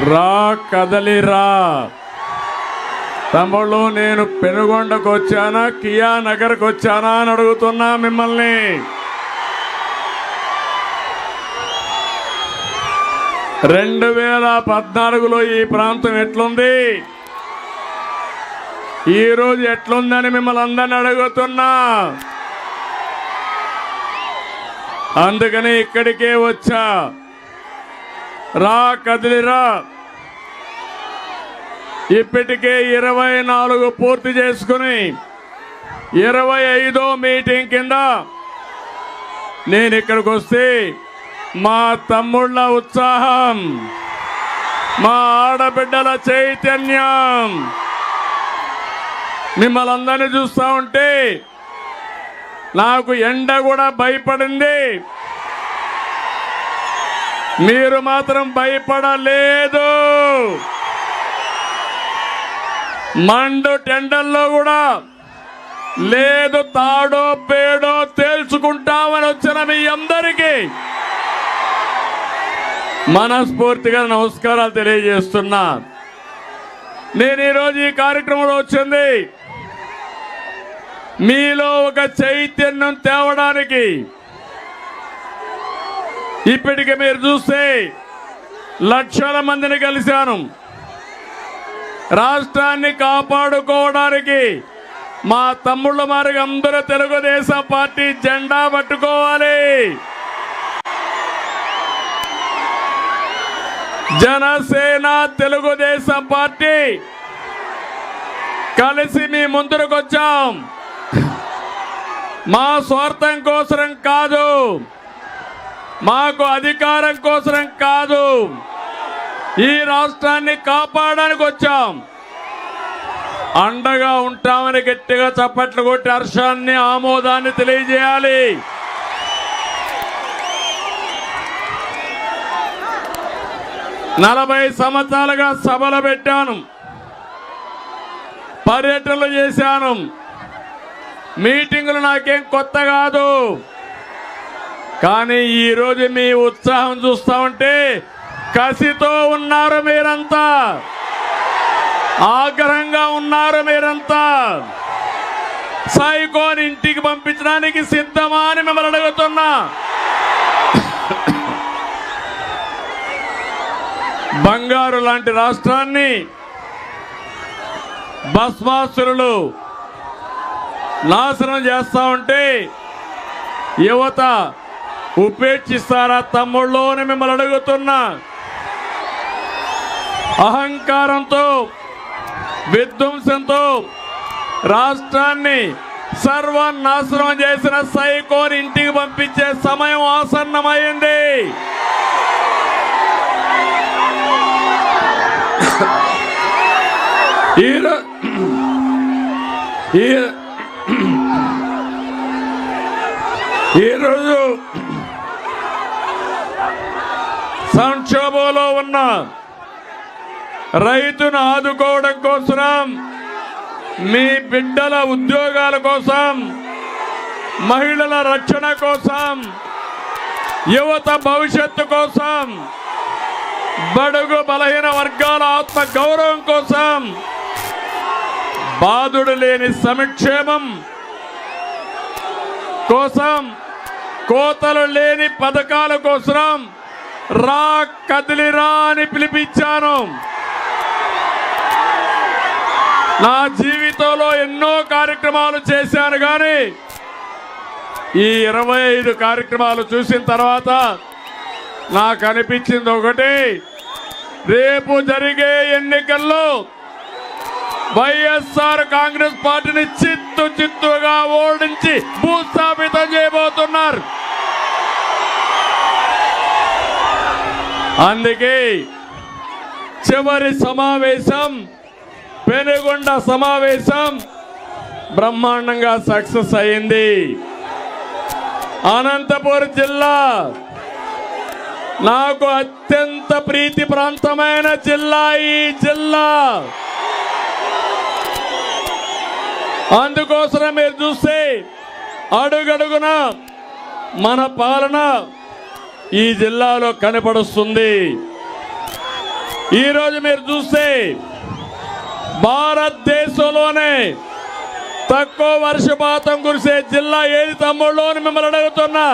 రా కదలిరా తమ్ముళ్ళు, నేను పెనుగొండకు వచ్చానా కియా నగర్కి వచ్చానా అని అడుగుతున్నా మిమ్మల్ని. రెండు 2014లో ఈ ప్రాంతం ఎట్లుంది, ఈరోజు ఎట్లుందని మిమ్మల్ని అందరిని అడుగుతున్నా. అందుకని ఇక్కడికే వచ్చా. రా కదిలిరా. ఇప్పటికే 24 పూర్తి చేసుకుని 25వ మీటింగ్ కింద నేను ఇక్కడికి వస్తే మా తమ్ముళ్ళ ఉత్సాహం, మా ఆడబిడ్డల చైతన్యం మిమ్మల్ని అందరినీ చూస్తూ ఉంటే నాకు ఎండ కూడా భయపడింది. మీరు మాత్రం భయపడలేదు. మండు టెండల్లో కూడా లేదు, తాడో పేడో తేల్చుకుంటామని వచ్చిన మీ అందరికీ మనస్ఫూర్తిగా నమస్కారాలు తెలియజేస్తున్నా. నేను ఈరోజు ఈ కార్యక్రమంలో వచ్చింది మీలో ఒక చైతన్యం తేవడానికి. ఇప్పటికి మీరు చూస్తే లక్షల మందిని కలిశాను. రాష్ట్రాన్ని కాపాడుకోవడానికి మా తమ్ముళ్ళ మారిగా అందరూ తెలుగుదేశం పార్టీ జెండా పట్టుకోవాలి. జనసేన తెలుగుదేశం పార్టీ కలిసి మీ ముందుకు వచ్చాం. మా స్వార్థం కోసం కాదు, మాకు అధికారం కోసం కాదు, ఈ రాష్ట్రాన్ని కాపాడడానికి వచ్చాం. అండగా ఉంటామని గట్టిగా చప్పట్లు కొట్టి హర్షాన్ని ఆమోదాన్ని తెలియజేయాలి. నలభై సంవత్సరాలుగా సభలు పెట్టాను, పర్యటనలు చేశాను. మీటింగులు నాకేం కొత్త కాదు. కానీ ఈరోజు మీ ఉత్సాహం చూస్తా ఉంటే కసితో ఉన్నారు మీరంతా, ఆగ్రహంగా ఉన్నారు మీరంతా. సైకోని ఇంటికి పంపించడానికి సిద్ధమా అని మిమ్మల్ని అడుగుతున్నా. బంగారు లాంటి రాష్ట్రాన్ని భస్మాసురులు నాశనం చేస్తా ఉంటే యువత ఉపేక్షిస్తారా తమ్ముళ్ళు అని మిమ్మల్ని అడుగుతున్నా. అహంకారంతో విధ్వంసంతో రాష్ట్రాన్ని సర్వనాశనం చేసిన సైకోని ఇంటికి పంపించే సమయం ఆసన్నమైంది. ఈరోజు సంక్షోభంలో ఉన్న రైతును ఆదుకోవడం కోసం, మీ బిడ్డల ఉద్యోగాల కోసం, మహిళల రక్షణ కోసం, యువత భవిష్యత్తు కోసం, బడుగు బలహీన వర్గాల ఆత్మ గౌరవం కోసం, బాధుడు లేని సంక్షేమం కోసం, కోతలు లేని పథకాల కోసం రా కదిలిరా అని పిలిపించాను. నా జీవితంలో ఎన్నో కార్యక్రమాలు చేశాను, కానీ ఈ 25 కార్యక్రమాలు చూసిన తర్వాత నాకు అనిపించింది ఒకటి, రేపు జరిగే ఎన్నికల్లో వైఎస్ఆర్ కాంగ్రెస్ పార్టీని చిత్తుగా ఓడించి భూస్థాపితం చేయబోతున్నారు. అందుకే చివరి సమావేశం, పెనుగొండ సమావేశం బ్రహ్మాండంగా సక్సెస్ అయింది. అనంతపురం జిల్లా నాకు అత్యంత ప్రీతి ప్రాంతమైన జిల్లా ఈ జిల్లా. అందుకోసం మీరు చూస్తే అడుగడుగున మన పాలన ఈ జిల్లాలో కనపడుస్తుంది. ఈరోజు మీరు చూస్తే భారతదేశంలోనే తక్కువ వర్షపాతం కురిసే జిల్లా ఏది తమ్ముళ్ళు అని మిమ్మల్ని అడుగుతున్నా.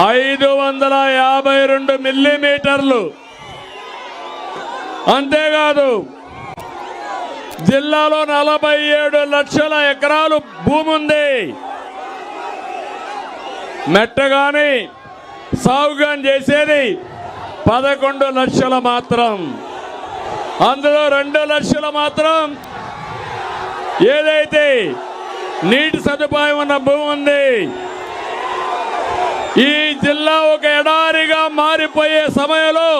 552 మిల్లీమీటర్లు. అంతేకాదు జిల్లాలో 47 లక్షల ఎకరాలు భూమి ఉంది. మెట్టగాని సాగుగాని చేసేది 11 లక్షల మాత్రం. అందులో 2 లక్షల మాత్రం ఏదైతే నీటి సదుపాయం ఉన్న భూమి ఉంది. ఈ జిల్లా ఒక ఎడారిగా మారిపోయే సమయంలో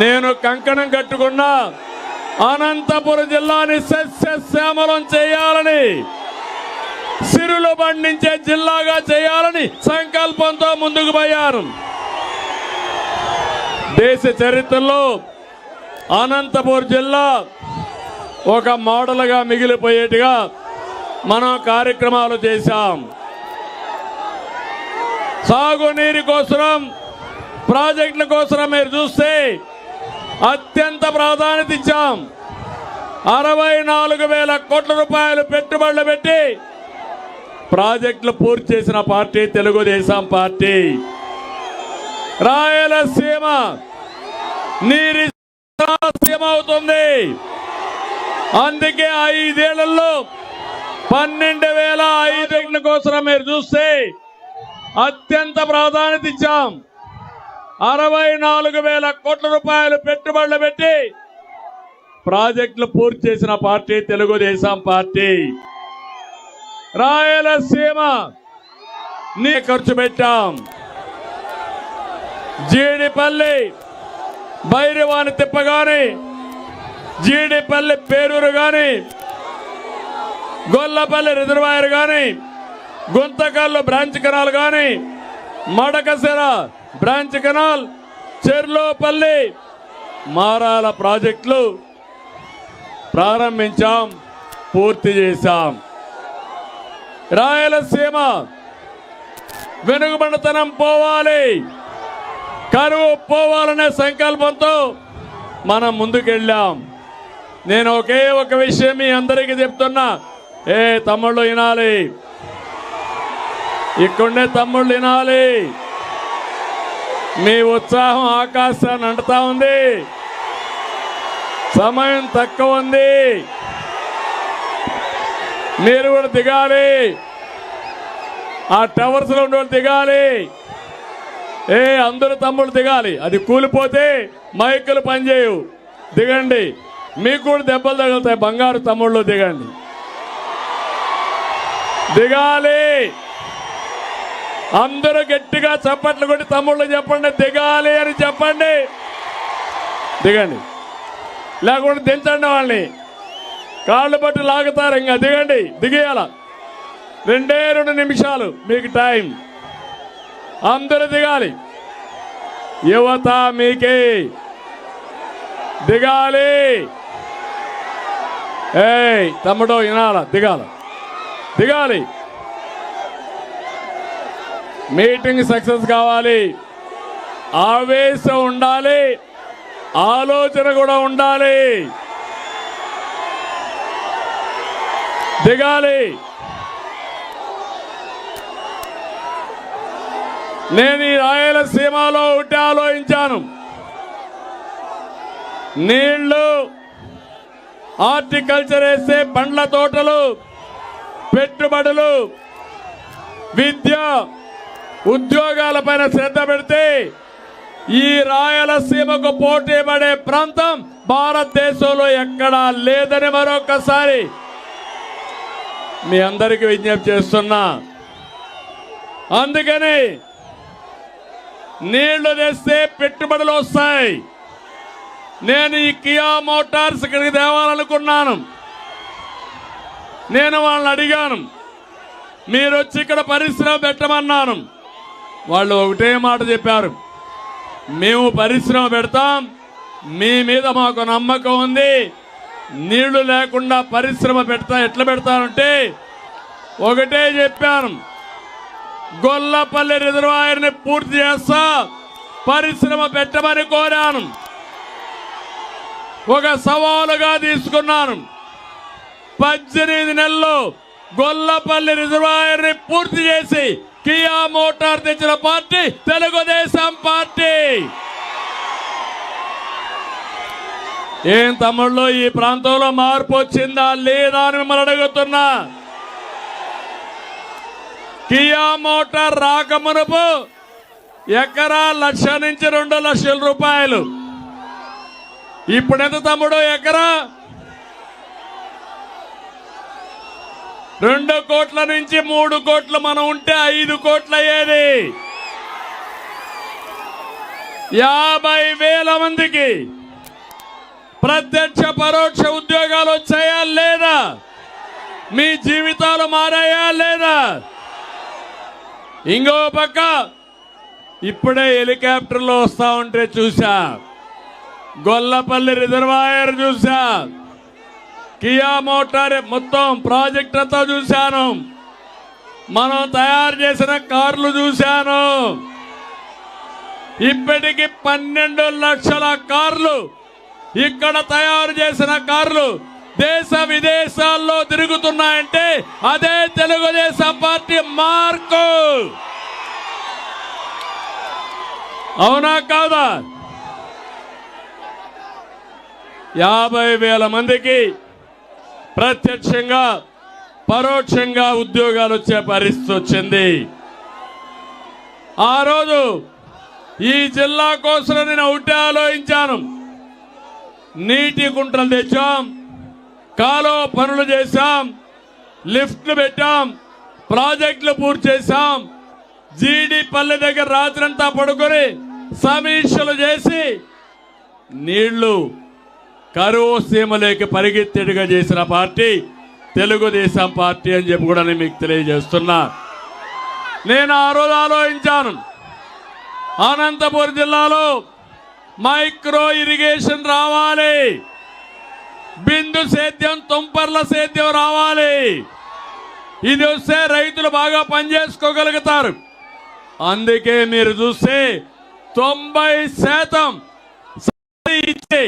నేను కంకణం కట్టుకున్నా అనంతపురం జిల్లాని సస్యశ్యామలం చేయాలని, సిరులు పండించే జిల్లాగా చేయాలని సంకల్పంతో ముందుకు పోయారు. దేశ చరిత్రలో అనంతపురం జిల్లా ఒక మోడల్గా మిగిలిపోయేట్టుగా మనం కార్యక్రమాలు చేశాం. సాగునీరు కోసం, ప్రాజెక్టుల కోసం మీరు చూస్తే అత్యంత ప్రాధాన్యత ఇచ్చాం. 64,000 కోట్ల రూపాయలు పెట్టుబడులు పెట్టి ప్రాజెక్టులు పూర్తి చేసిన పార్టీ తెలుగుదేశం పార్టీ. రాయలసీమ నీరి సీమ అవుతుంది. అందుకే 5 ఏళ్లలో 12,005 కోసం మీరు చూస్తే అత్యంత ప్రాధాన్యత ఇచ్చాం. 64,000 కోట్ల రూపాయలు పెట్టుబడులు పెట్టి ప్రాజెక్టులు పూర్తి చేసిన పార్టీ తెలుగుదేశం పార్టీ. రాయలసీమ నీ ఖర్చు పెట్టాం. జీడిపల్లి భైరవాని తిప్ప గాని, జీడిపల్లి పేరూరు గాని, గొల్లపల్లి రిజర్వాయర్ గాని, గుంతకల్లు బ్రాంచ్ కెనాల్ గాని, మడకసిర బ్రాంచ్ కెనాల్, చెర్లోపల్లి, మారాల ప్రాజెక్టులు ప్రారంభించాం, పూర్తి చేశాం. రాయలసీమ వెనుకబడితనం పోవాలి, కరువు పోవాలనే సంకల్పంతో మనం ముందుకెళ్ళాం. నేను ఒకే ఒక విషయం మీ అందరికీ చెప్తున్నా. తమ్ముళ్ళు వినాలి, ఇక్కడే తమ్ముళ్ళు వినాలి. మీ ఉత్సాహం ఆకాశాన్ని అంటుతా ఉంది. సమయం తక్కువ ఉంది, మీరు కూడా దిగాలి. ఆ టవర్స్ లో ఉండే దిగాలి. అందరూ తమ్ముళ్ళు దిగాలి. అది కూలిపోతే మైకులు పనిచేయవు. దిగండి, మీకు కూడా దెబ్బలు తగులుతాయి. బంగారు తమ్ముళ్ళు దిగండి, దిగాలి. అందరూ గట్టిగా చప్పట్లు కొట్టి తమ్ముళ్ళు చెప్పండి, దిగాలి అని చెప్పండి. దిగండి, లేకుంటే దించండి. వాళ్ళని కాళ్ళు పట్టి లాగుతారు. ఇంకా దిగండి, దిగేయాల. 2 నిమిషాలు మీకు టైం. అందరూ దిగాలి. యువత మీకే దిగాలి. తమ్ముడు వినాల, దిగాల, దిగాలి. మీటింగ్ సక్సెస్ కావాలి. ఆవేశం ఉండాలి, ఆలోచన కూడా ఉండాలి. దిగాలి. నేను ఈ రాయలసీమలో ఒకటి ఆలోచించాను. నీళ్లు, హార్టికల్చర్ వేస్తే పండ్ల తోటలు, పెట్టుబడులు, విద్య, ఉద్యోగాలపైన శ్రద్ధ పెడితే ఈ రాయలసీమకు పోటీ పడే ప్రాంతం భారతదేశంలో ఎక్కడా లేదని మరొకసారి మీ అందరికీ విజ్ఞప్తి చేస్తున్నా. అందుకని నీళ్లు తెస్తే పెట్టుబడులు వస్తాయి. నేను ఈ కియా మోటార్స్ ఇక్కడికి తేవాలనుకున్నాను. నేను వాళ్ళని అడిగాను, మీరు వచ్చి ఇక్కడ పరిశ్రమ పెట్టమన్నాను. వాళ్ళు ఒకటే మాట చెప్పారు, మేము పరిశ్రమ పెడతాం, మీ మీద మాకు నమ్మకం ఉంది. నీళ్లు లేకుండా పరిశ్రమ ఎట్లా పెడతానంటే ఒకటే చెప్పాను, గొల్లపల్లి రిజర్వాయర్ని పూర్తి చేస్తా, పరిశ్రమ పెట్టమని కోరాను. ఒక సవాలుగా తీసుకున్నాను. 18 నెలల్లో గొల్లపల్లి రిజర్వాయర్ ని పూర్తి చేసి కియా మోటార్ తెచ్చిన పార్టీ తెలుగుదేశం పార్టీ. ఏం తమ్ముళ్ళు, ఈ ప్రాంతంలో మార్పు వచ్చిందా లేదా అని మిమ్మల్ని అడుగుతున్నా. కియా మోటార్ రాకమునుపు ఎకరా 1,00,000 నుంచి 2 లక్షల రూపాయలు. ఇప్పుడు ఎంత తమ్ముడు ఎకరా? 2 కోట్ల నుంచి 3 కోట్లు మనం ఉంటే 5 కోట్లు అయ్యేది. 50,000 మందికి ప్రత్యక్ష పరోక్ష ఉద్యోగాలు వచ్చాయా లేదా? మీ జీవితాలు మారాయా లేదా? ఇంకో పక్క ఇప్పుడే హెలికాప్టర్లో వస్తా ఉంటే చూసా, గొల్లపల్లి రిజర్వాయర్ చూసా, కియా మోటార్ మొత్తం ప్రాజెక్ట్ అంతా చూశాను, మనం తయారు చేసిన కార్లు చూశాను. ఇప్పటికి 12 లక్షల కార్లు ఇక్కడ తయారు చేసిన కార్లు దేశ విదేశాల్లో తిరుగుతున్నాయంటే అదే తెలుగుదేశం పార్టీ మార్కు. అవునా కాదా? 50,000 మందికి ప్రత్యక్షంగా పరోక్షంగా ఉద్యోగాలు వచ్చే పరిస్థితి వచ్చింది. ఆ రోజు ఈ జిల్లా కోసం నేను ఒకటే ఆలోచించాను. నీటి కుంటలు తెచ్చాం, కాలువ పనులు చేశాం, లిఫ్ట్లు పెట్టాం, ప్రాజెక్టులు పూర్తి చేశాం. జీడి పల్లె దగ్గర రాత్రంతా పడుకొని సమీక్షలు చేసి నీళ్లు కరువు సీమలోకి పరిగెత్తేట్టుగా చేసిన పార్టీ తెలుగుదేశం పార్టీ అని చెప్పి కూడా నేను మీకు తెలియజేస్తున్నా. నేను ఆ రోజు ఆలోచించాను, అనంతపురం జిల్లాలో మైక్రో ఇరిగేషన్ రావాలి, బిందు సేద్యం తుంపర్ల సేద్యం రావాలి. ఇది వస్తే రైతులు బాగా పనిచేసుకోగలుగుతారు. అందుకే మీరు చూస్తే 90% ఇచ్చి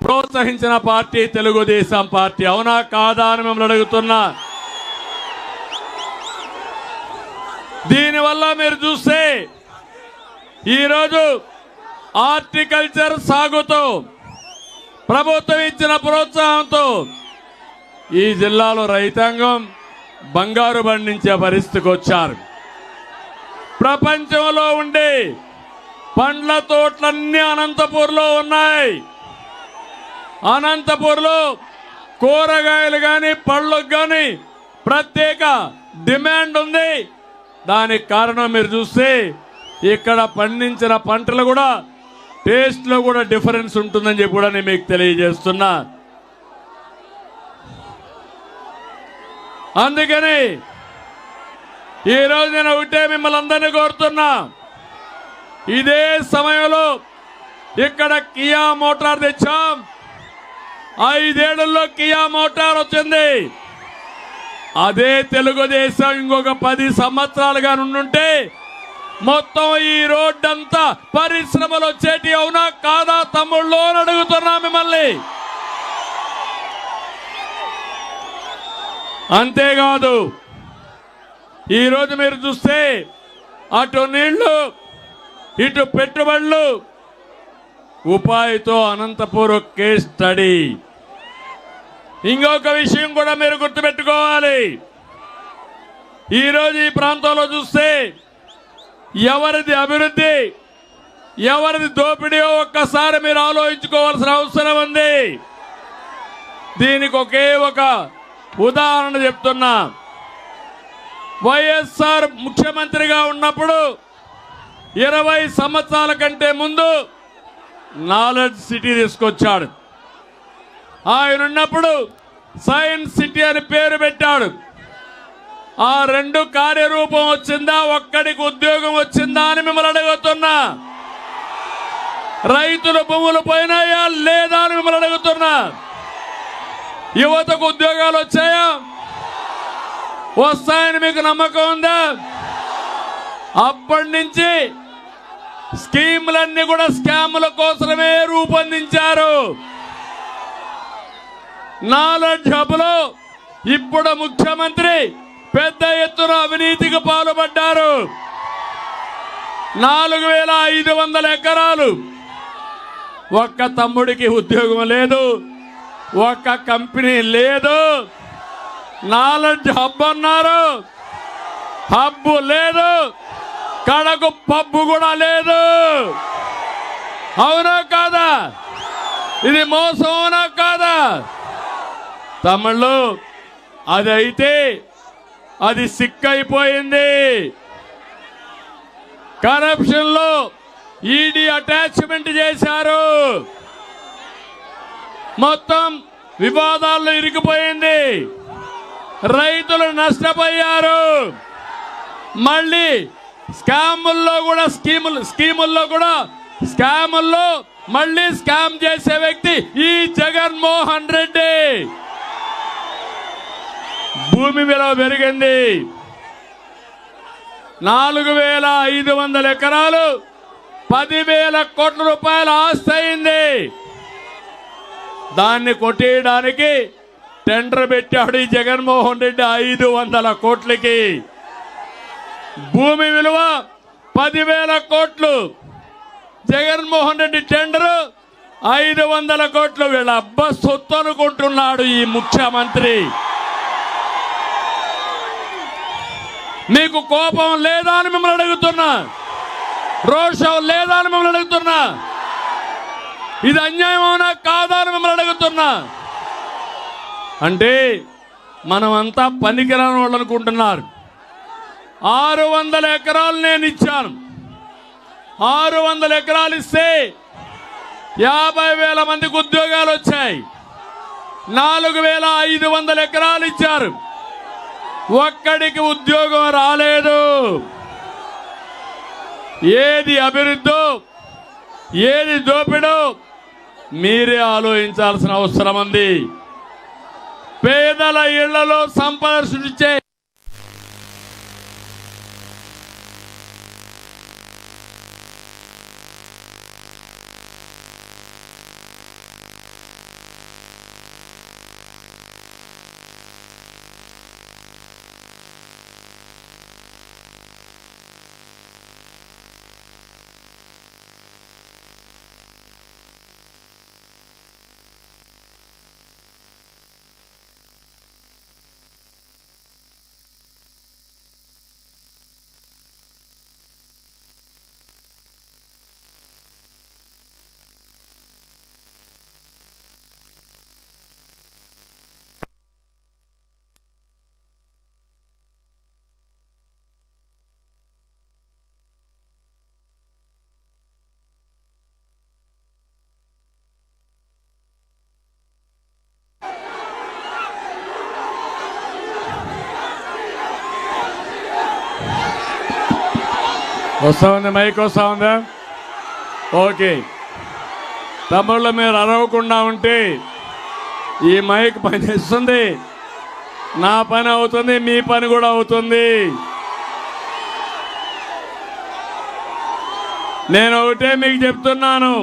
ప్రోత్సహించిన పార్టీ తెలుగుదేశం పార్టీ. అవునా కాదా అని మిమ్మల్ని అడుగుతున్నా. దీనివల్ల మీరు చూస్తే ఈరోజు హార్టికల్చర్ సాగుతో ప్రభుత్వం ఇచ్చిన ప్రోత్సాహంతో ఈ జిల్లాలో రైతాంగం బంగారు పండించే పరిస్థితికి వచ్చారు. ప్రపంచంలో ఉండే పండ్ల తోటలన్నీ అనంతపూర్లో ఉన్నాయి. అనంతపూర్లో కూరగాయలు కానీ పళ్ళకు కానీ ప్రత్యేక డిమాండ్ ఉంది. దానికి కారణం మీరు చూస్తే ఇక్కడ పండించిన పంటలు కూడా టేస్ట్ లో కూడా డిఫరెన్స్ ఉంటుందని చెప్పి కూడా నేను మీకు తెలియజేస్తున్నా. అందుకని ఈరోజు నేను ఒకటే మిమ్మల్ని అందరినీ కోరుతున్నా, ఇదే సమయంలో ఇక్కడ కియా మోటార్ తెచ్చాం. 5 ఏళ్లలో కియా మోటార్ వచ్చింది. అదే తెలుగుదేశం ఇంకొక 10 సంవత్సరాలుగా నుండుంటే మొత్తం ఈ రోడ్డంతా పరిశ్రమలు వచ్చేటి. అవునా కాదా తమ్ముళ్ళు అని అడుగుతున్నా మిమ్మల్ని. అంతేకాదు ఈరోజు మీరు చూస్తే అటు నీళ్లు ఇటు పెట్టుబడులు, ఉపాధితో అనంతపురం కేస్ స్టడీ. ఇంకొక విషయం కూడా మీరు గుర్తుపెట్టుకోవాలి. ఈరోజు ఈ ప్రాంతంలో చూస్తే ఎవరిది అభివృద్ధి ఎవరిది దోపిడీయో ఒక్కసారి మీరు ఆలోచించుకోవాల్సిన అవసరం ఉంది. దీనికి ఒకే ఒక ఉదాహరణ చెప్తున్నా. వైఎస్ఆర్ ముఖ్యమంత్రిగా ఉన్నప్పుడు 20 సంవత్సరాల కంటే ముందు నాలెడ్జ్ సిటీ తీసుకొచ్చాడు. ఆయన ఉన్నప్పుడు సైన్స్ సిటీ అని పేరు పెట్టాడు. ఆ 2 కార్యరూపం వచ్చిందా? ఒక్కడికి ఉద్యోగం వచ్చిందా అని మిమ్మల్ని అడుగుతున్నా. రైతుల భూములు పోయినాయా లేదా అని మిమ్మల్ని అడుగుతున్నా. యువతకు ఉద్యోగాలు వచ్చాయా? వస్తాయని మీకు నమ్మకం ఉందా? అప్పటి నుంచి స్కీములన్నీ కూడా స్కాముల కోసమే రూపొందించారు. నాలెడ్జ్ హబ్లో ఇప్పుడు ముఖ్యమంత్రి పెద్ద ఎత్తున అవినీతికి పాల్పడ్డారు. 4,500 ఎకరాలు, ఒక్క తమ్ముడికి ఉద్యోగం లేదు, ఒక్క కంపెనీ లేదు. నాలెడ్జ్ హబ్ అన్నారు, హబ్బు లేదు, కడకు పబ్బు కూడా లేదు. అవునా కాదా? ఇది మోసం అవునా కాదా? తమిళ్ళు అది అయితే అది సిక్కైపోయింది. కరప్షన్ లో ఈడీ అటాచ్మెంట్ చేశారు, మొత్తం వివాదాల్లో ఇరికిపోయింది, రైతులు నష్టపోయారు. మళ్ళీ స్కాముల్లో కూడా స్కాముల్లో మళ్ళీ స్కామ్ చేసే వ్యక్తి ఈ జగన్మోహన్ రెడ్డి. భూమి విలువ పెరిగింది, 4,500 ఎకరాలు, 10,000 కోట్ల రూపాయల ఆస్తి అయింది. దాన్ని కొట్టేయడానికి టెండర్ పెట్టాడు ఈ జగన్మోహన్ రెడ్డి 500 కోట్లకి. భూమి విలువ 10,000 కోట్లు, జగన్మోహన్ రెడ్డి టెండర్ 500 కోట్లు. వీళ్ళ అబ్బ సొత్తు అనుకుంటున్నాడు ఈ ముఖ్యమంత్రి. మీకు కోపం లేదా అని మిమ్మల్ని అడుగుతున్నా, రోషం లేదా అని మిమ్మల్ని అడుగుతున్నా, ఇది అన్యాయం అవునా కాదా అని మిమ్మల్ని అడుగుతున్నా. అంటే మనమంతా పనికిరాని వాళ్ళు అనుకుంటున్నారు. 600 ఎకరాలు నేను ఇచ్చాను. 600 ఎకరాలు ఇస్తే 50,000 మందికి ఉద్యోగాలు వచ్చాయి. 4,500 ఎకరాలు ఇచ్చారు, ఒక్కడికి ఉద్యోగం రాలేదు. ఏది అభివృద్ధో ఏది దోపిడో మీరే ఆలోచించాల్సిన అవసరం ఉంది. పేదల ఇళ్లలో సంపద సృష్టించే వస్తా ఉంది, మైక్ వస్తా ఉందా? ఓకే, తమ్ముళ్ళు మీరు అరవకుండా ఉంటే ఈ మైక్ పని చేస్తుంది, నా పని అవుతుంది, మీ పని కూడా అవుతుంది. నేను ఒకటే మీకు చెప్తున్నాను,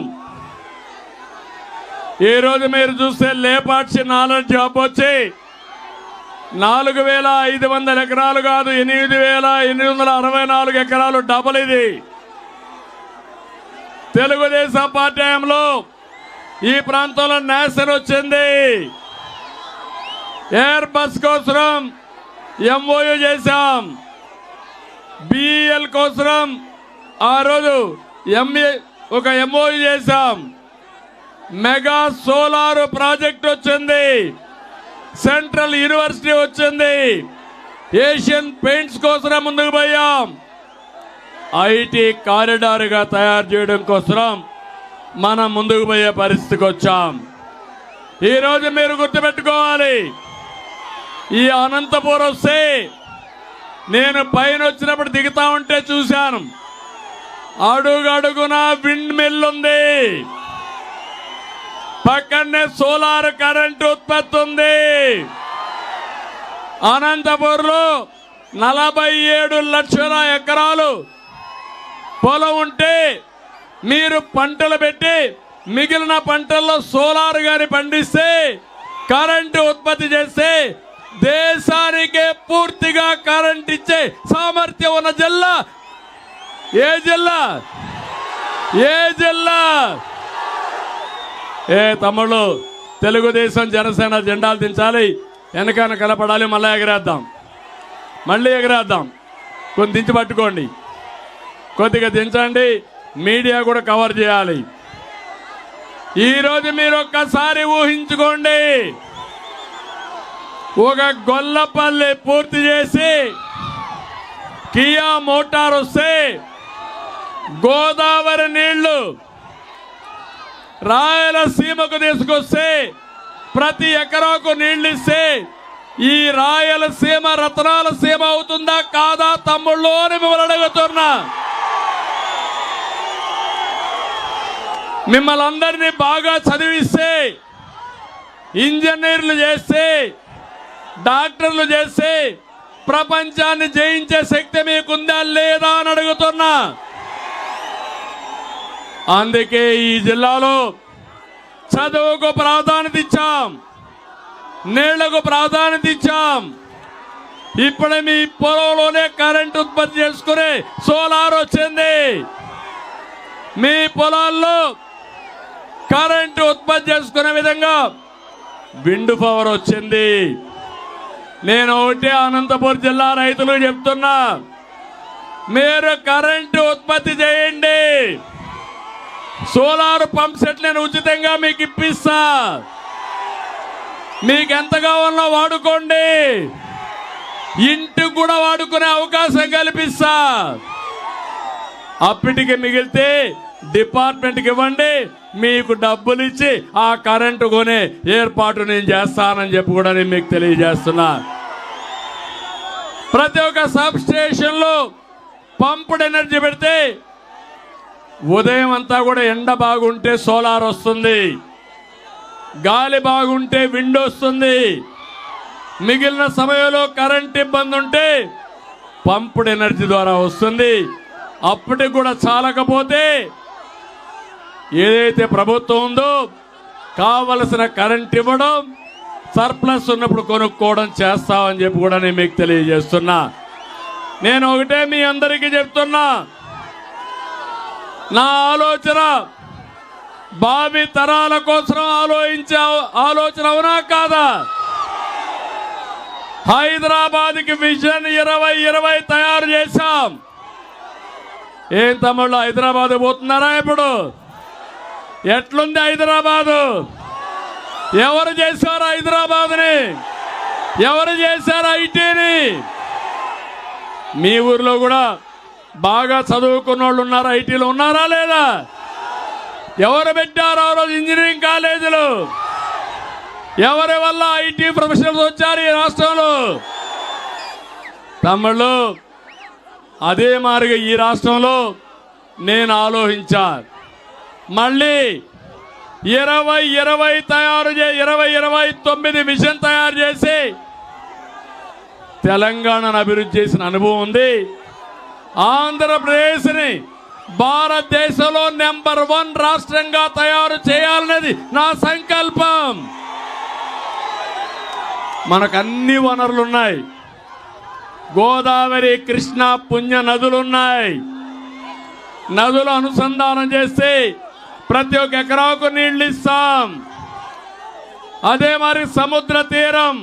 ఈరోజు మీరు చూస్తే లేపాక్షి నాలెడ్జ్ హబ్ వచ్చి 4,500 ఎకరాలు కాదు, 8,864 ఎకరాలు, డబల్. ఇది తెలుగుదేశం పార్టీ హయాంలో ఈ ప్రాంతంలో నేషన్ వచ్చింది. ఎయిర్ బస్ కోసం ఎంఓయూ చేశాం, బిఎల్ కోసం ఆ రోజు ఒక ఎంఓయూ చేశాం. మెగా సోలార్ ప్రాజెక్ట్ వచ్చింది, సెంట్రల్ యూనివర్సిటీ వచ్చింది, ఏషియన్ పెయింట్స్ కోసం ముందుకు పోయాం, ఐటీ కారిడార్ గా తయారు చేయడం కోసం మనం ముందుకు పోయే పరిస్థితికి వచ్చాం. ఈరోజు మీరు గుర్తుపెట్టుకోవాలి, ఈ అనంతపురం వస్తే నేను పైన వచ్చినప్పుడు దిగుతా ఉంటే చూశాను, అడుగడుగున విండ్ మిల్ ఉంది, పక్కనే సోలార్ కరెంట్ ఉత్పత్తి ఉంది. అనంతపురంలో 47 లక్షల ఎకరాలు పొలం ఉంటే మీరు పంటలు పెట్టి మిగిలిన పంటల్లో సోలార్ గాని పండిస్తే కరెంటు ఉత్పత్తి చేస్తే దేశానికే పూర్తిగా కరెంట్ ఇచ్చే సామర్థ్యం ఉన్న జిల్లా ఏ జిల్లా? ఏ జిల్లా? తమ్ముళ్ళు, తెలుగుదేశం జనసేన జెండాలు దించాలి, వెనకాన కలపడాలి, మళ్ళీ ఎగరేద్దాం. కొన్ని దించి పట్టుకోండి, కొద్దిగా దించండి, మీడియా కూడా కవర్ చేయాలి. ఈరోజు మీరు ఒక్కసారి ఊహించుకోండి, ఒక గొల్లపల్లి పూర్తి చేసి కియా మోటార్ వస్తే గోదావరి నీళ్లు రాయలసీమకు తీసుకొస్తే ప్రతి ఎకరాకు నీళ్లు ఇస్తే ఈ రాయలసీమ రత్నాల సీమ అవుతుందా కాదా తమ్ముళ్ళు అని మిమ్మల్ని అడుగుతున్నా. మిమ్మల్ని అందరినీ బాగా చదివిస్తే, ఇంజనీర్లు చేస్తే, డాక్టర్లు చేస్తే ప్రపంచాన్ని జయించే శక్తి మీకుందా లేదా అని అడుగుతున్నా. అందుకే ఈ జిల్లాలో చదువుకు ప్రాధాన్యత ఇచ్చాం, నీళ్లకు ప్రాధాన్యత ఇచ్చాం. ఇప్పుడు మీ పొలంలోనే కరెంట్ ఉత్పత్తి చేసుకునే సోలార్ వచ్చింది. మీ పొలాల్లో కరెంటు ఉత్పత్తి చేసుకునే విధంగా విండ్ పవర్ వచ్చింది. నేను ఒకటే అనంతపురం జిల్లా రైతులు చెప్తున్నా, మీరు కరెంటు ఉత్పత్తి చేయండి, సోలార్ పంప్ సెట్ నేను ఉచితంగా మీకు ఇప్పిస్తా, మీకు ఎంత కావాలో వాడుకోండి, ఇంటికి కూడా వాడుకునే అవకాశం కల్పిస్తా. అప్పటికి మిగిలితే డిపార్ట్మెంట్కి ఇవ్వండి, మీకు డబ్బులు ఇచ్చి ఆ కరెంటు కొనే ఏర్పాటు నేను చేస్తానని చెప్పి కూడా నేను మీకు తెలియజేస్తున్నా. ప్రతి ఒక్క సబ్ స్టేషన్లో పంప్డ్ ఎనర్జీ పెడితే ఉదయం అంతా కూడా ఎండ బాగుంటే సోలార్ వస్తుంది, గాలి బాగుంటే విండ్ వస్తుంది, మిగిలిన సమయంలో కరెంట్ ఇబ్బంది ఉంటే పంప్డ్ ఎనర్జీ ద్వారా వస్తుంది. అప్పటికి కూడా చాలకపోతే ఏదైతే ప్రభుత్వం ఉందో కావలసిన కరెంట్ ఇవ్వడం, సర్ప్లస్ ఉన్నప్పుడు కొనుక్కోవడం చేస్తామని చెప్పి కూడా నేను మీకు తెలియజేస్తున్నా. నేను ఒకటే మీ అందరికీ చెప్తున్నా, నా ఆలోచన భావి తరాల కోసం ఆలోచించే ఆలోచన అవునా కాదా? హైదరాబాద్కి విజన్ 2020 తయారు చేశాం. ఏం తమ్ముళ్ళు, హైదరాబాద్ పోతున్నారా? ఇప్పుడు ఎట్లుంది హైదరాబాదు? ఎవరు చేశారు హైదరాబాద్ని? ఎవరు చేశారు ఐటీని? మీ ఊర్లో కూడా బాగా చదువుకున్న వాళ్ళు ఉన్నారు, ఐటీలో ఉన్నారా లేదా? ఎవరు పెట్టారు ఆ రోజు ఇంజనీరింగ్ కాలేజీలు? ఎవరి వల్ల ఐటీ ప్రొఫెషనల్స్ వచ్చారు ఈ రాష్ట్రంలో? తమ్ముళ్ళు, అదే మాదిరిగా ఈ రాష్ట్రంలో నేను ఆలోచించా, మళ్ళీ 2020 తయారు 2029 విజన్ తయారు చేసి తెలంగాణను అభివృద్ధి చేసిన అనుభవం ఉంది. ఆంధ్రప్రదేశ్ని భారతదేశంలో నెంబర్ 1 రాష్ట్రంగా తయారు చేయాలనేది నా సంకల్పం. మనకు అన్ని వనరులు ఉన్నాయి, గోదావరి, కృష్ణ, పుణ్య నదులున్నాయి. నదులు అనుసంధానం చేస్తే ప్రతి ఒక్క ఎకరాకు నీళ్లు ఇస్తాం. అదే మరి సముద్ర తీరం,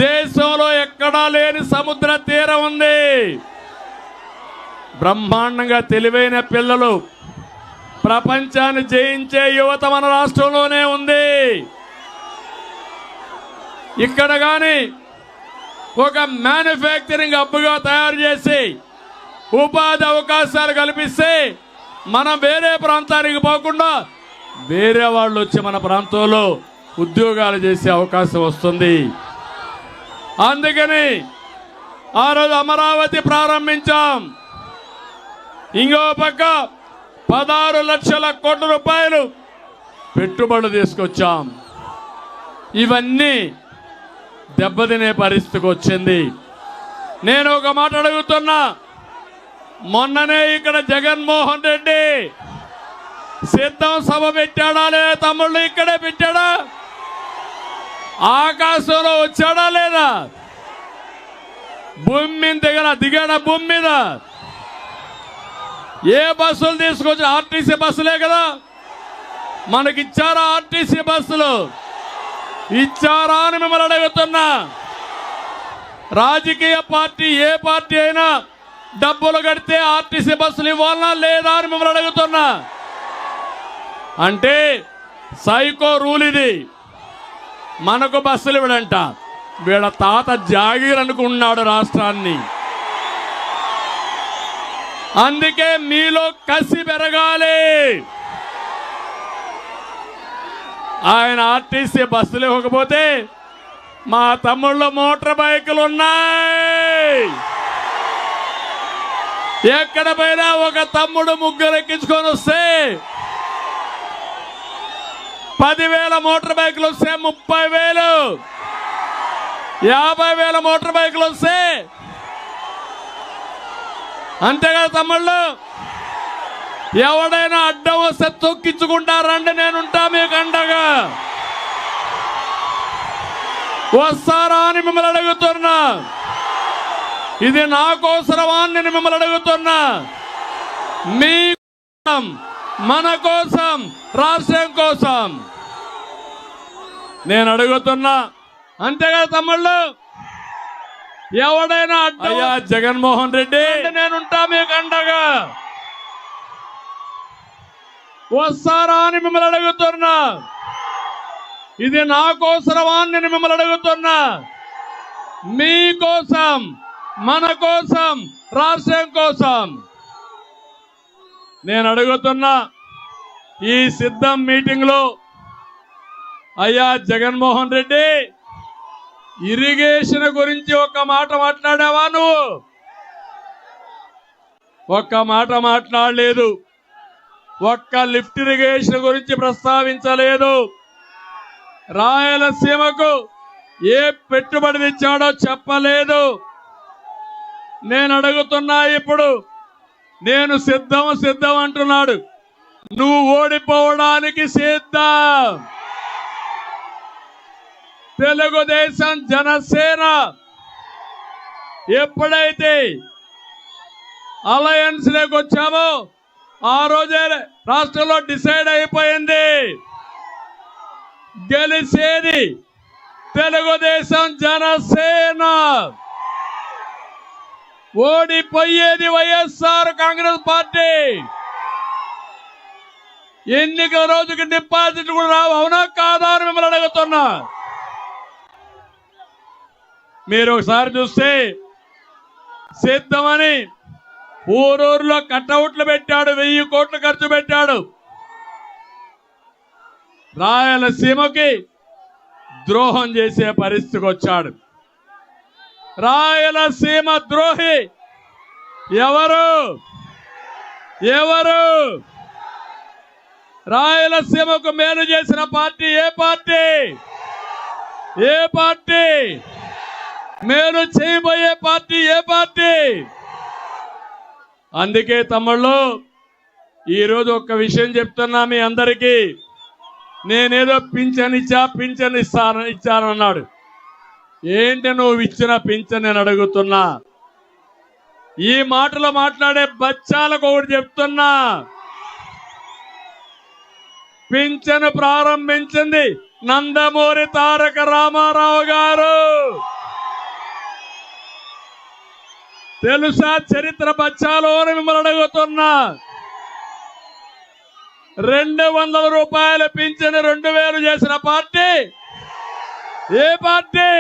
దేశంలో ఎక్కడా లేని సముద్ర తీరం ఉంది. బ్రహ్మాండంగా తెలివైన పిల్లలు, ప్రపంచాన్ని జయించే యువత మన రాష్ట్రంలోనే ఉంది. ఇక్కడ కానీ ఒక మ్యానుఫ్యాక్చరింగ్ హబ్గా తయారు చేసి ఉపాధి అవకాశాలు కల్పిస్తే మనం వేరే ప్రాంతానికి పోకుండా వేరే వాళ్ళు వచ్చి మన ప్రాంతంలో ఉద్యోగాలు చేసే అవకాశం వస్తుంది. అందుకని ఆ రోజు అమరావతి ప్రారంభించాం. ఇంకో పక్క 16 లక్షల కోట్ల రూపాయలు పెట్టుబడులు తీసుకొచ్చాం. ఇవన్నీ దెబ్బతినే పరిస్థితికి వచ్చింది. నేను ఒక మాట అడుగుతున్నా, మొన్ననే ఇక్కడ జగన్మోహన్ రెడ్డి సిద్ధం సభ పెట్టాడా లేదా తమ్ముళ్ళు? ఇక్కడే పెట్టాడా? ఆకాశంలో వచ్చాడా లేదా? భూమి మీద దిగాడా? భూమి మీద ఏ బస్సులు తీసుకొచ్చి? ఆర్టీసీ బస్సులే కదా మనకిచ్చారా? ఆర్టీసీ బస్సులు ఇచ్చారా అని మిమ్మల్ని అడుగుతున్నా. రాజకీయ పార్టీ ఏ పార్టీ అయినా డబ్బులు కడితే ఆర్టీసీ బస్సులు ఇవ్వాలనా లేదా అని మిమ్మల్ని అడుగుతున్నా. అంటే సైకో రూల్ ఇది. మనకు బస్సులు ఇవ్వడంట. వీళ్ళ తాత జాగీర్ అనుకున్నాడు రాష్ట్రాన్ని. అందుకే మీలో కసి పెరగాలి. ఆయన ఆర్టీసీ బస్సులు ఇవ్వకపోతే మా తమ్ముళ్ళు మోటార్ బైకులు ఉన్నాయి. ఎక్కడ పోయినా ఒక తమ్ముడు ముగ్గురు ఎక్కించుకొని వస్తే 10,000 మోటార్ బైకులు వస్తే 30,000, 50,000 మోటార్ బైకులు వస్తే అంతేగా తమ్ముళ్ళు. ఎవడైనా అడ్డం వస్తే తొక్కించుకుంటారండి, నేనుంటా మీకు అండగా. వస్తారా అని మిమ్మల్ని అడుగుతున్నా. ఇది నా కోసరమా అని నేను మిమ్మల్ని అడుగుతున్నా. మీ కోసం, మన కోసం, రాష్ట్రం కోసం నేను అడుగుతున్నా. అంతేగా తమ్ముళ్ళు. ఎవడైనా అయ్యా జగన్మోహన్ రెడ్డి నేనుంటా మీకు అండగా. వస్తారా అని మిమ్మల్ని అడుగుతున్నా. ఇది నా కోసరమా అని నేను మిమ్మల్ని అడుగుతున్నా. మీ కోసం, మన కోసం, రాష్ట్రం కోసం నేను అడుగుతున్నా. ఈ సిద్ధం మీటింగ్ లో అయ్యా జగన్మోహన్ రెడ్డి, ఇరిగేషన్ గురించి ఒక్క మాట మాట్లాడావా నువ్వు? ఒక్క మాట మాట్లాడలేదు. ఒక్క లిఫ్ట్ ఇరిగేషన్ గురించి ప్రస్తావించలేదు. రాయలసీమకు ఏ పెట్టుబడి తెచ్చాడో చెప్పలేదు. నేను అడుగుతున్నా ఇప్పుడు. నేను సిద్ధం అంటున్నాడు. నువ్వు ఓడిపోవడానికి సిద్ధం. తెలుగుదేశం, జనసేన ఎప్పుడైతే అలయన్స్ లోకి వచ్చామో ఆ రోజే రాష్ట్రంలో డిసైడ్ అయిపోయింది. గెలిచేది తెలుగుదేశం, జనసేన. ఓడిపోయేది వైఎస్ఆర్ కాంగ్రెస్ పార్టీ. ఎన్నికల రోజుకి డిపాజిట్ కూడా రావు. అవునా కాదా అని మిమ్మల్ని అడుగుతున్నా. మీరు ఒకసారి చూస్తే సిద్ధమని ఊరూరులో కట్అవుట్లు పెట్టాడు. 1000 కోట్లు ఖర్చు పెట్టాడు. రాయలసీమకి ద్రోహం చేసే పరిస్థితికి వచ్చాడు. రాయలసీమ ద్రోహి ఎవరు? ఎవరు? రాయలసీమకు మేలు చేసిన పార్టీ ఏ పార్టీ? ఏ పార్టీ? మేలు చేయబోయే పార్టీ ఏ పార్టీ? అందుకే తమ్ముళ్ళు, ఈరోజు ఒక్క విషయం చెప్తున్నా మీ అందరికీ. నేనేదో పింఛన్ ఇచ్చానన్నాడు. ఏంటి నువ్వు ఇచ్చిన పింఛన్ నేను అడుగుతున్నా. ఈ మాటలు మాట్లాడే బచ్చాలకు ఒకటి చెప్తున్నా. పింఛను ప్రారంభించింది నందమూరి తారక రామారావు గారు. తెలుసా చరిత్ర బచ్చాలో అని మిమ్మల్ని అడుగుతున్నా. 200 రూపాయల పింఛను 2000 చేసిన పార్టీ ఏ పార్టీ?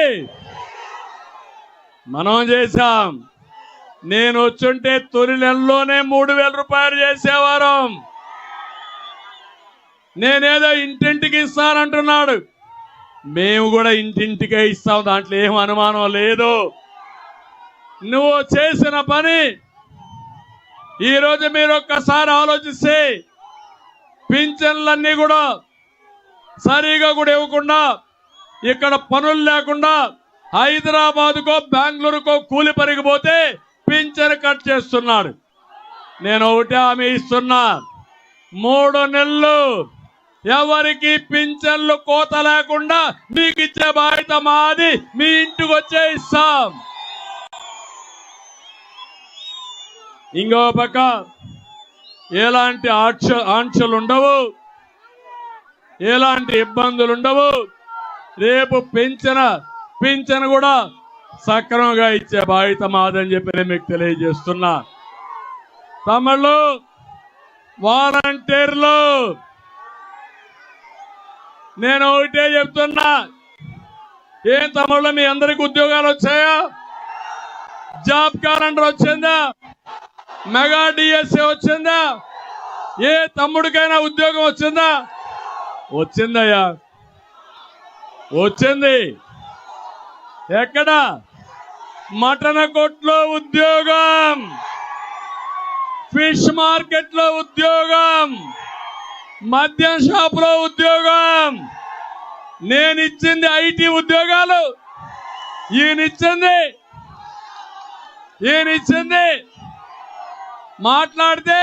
మనం చేశాం. నేను వచ్చుంటే తొలి నెలలోనే 3000 రూపాయలు చేసేవారు. నేనేదో ఇంటింటికి ఇస్తానంటున్నాడు. మేము కూడా ఇంటింటికే ఇస్తాం, దాంట్లో ఏం అనుమానం లేదు. నువ్వు చేసిన పని ఈరోజు మీరు ఒక్కసారి ఆలోచిస్తే పింఛన్లన్నీ కూడా సరిగా కూడా ఇవ్వకుండా, ఇక్కడ పనులు లేకుండా హైదరాబాద్కో బెంగళూరుకో కూలి పరిగిపోతే పింఛన్ కట్ చేస్తున్నాడు. నేను ఒకటే హామీ ఇస్తున్నా. 3 నెలలు ఎవరికి పింఛన్లు కోత లేకుండా మీకు ఇచ్చే బాధ్యత మాది. మీ ఇంటికి వచ్చే ఇస్తాం. ఇంకో పక్క ఎలాంటి ఆంక్షలు ఉండవు, ఎలాంటి ఇబ్బందులు ఉండవు. రేపు పింఛను కూడా సక్రమంగా ఇచ్చే బాధ్యత మాదని చెప్పి నేను మీకు తెలియజేస్తున్నా. తమిళ వాలంటీర్లు నేను ఒకటే చెప్తున్నా, ఏం తమిళ మీ అందరికి ఉద్యోగాలు వచ్చాయా? జాబ్ క్యాలెండర్ వచ్చిందా? మెగా డిఎస్ఏ వచ్చిందా? ఏ తమ్ముడికైనా ఉద్యోగం వచ్చిందా? వచ్చిందయ్యా, వచ్చింది. ఎక్కడ? మటన్ కొట్లో ఉద్యోగం, ఫిష్ మార్కెట్ లో ఉద్యోగం, మద్యం షాప్ లో ఉద్యోగం. నేను ఇచ్చింది ఐటీ ఉద్యోగాలు, ఈయనిచ్చింది మాట్లాడితే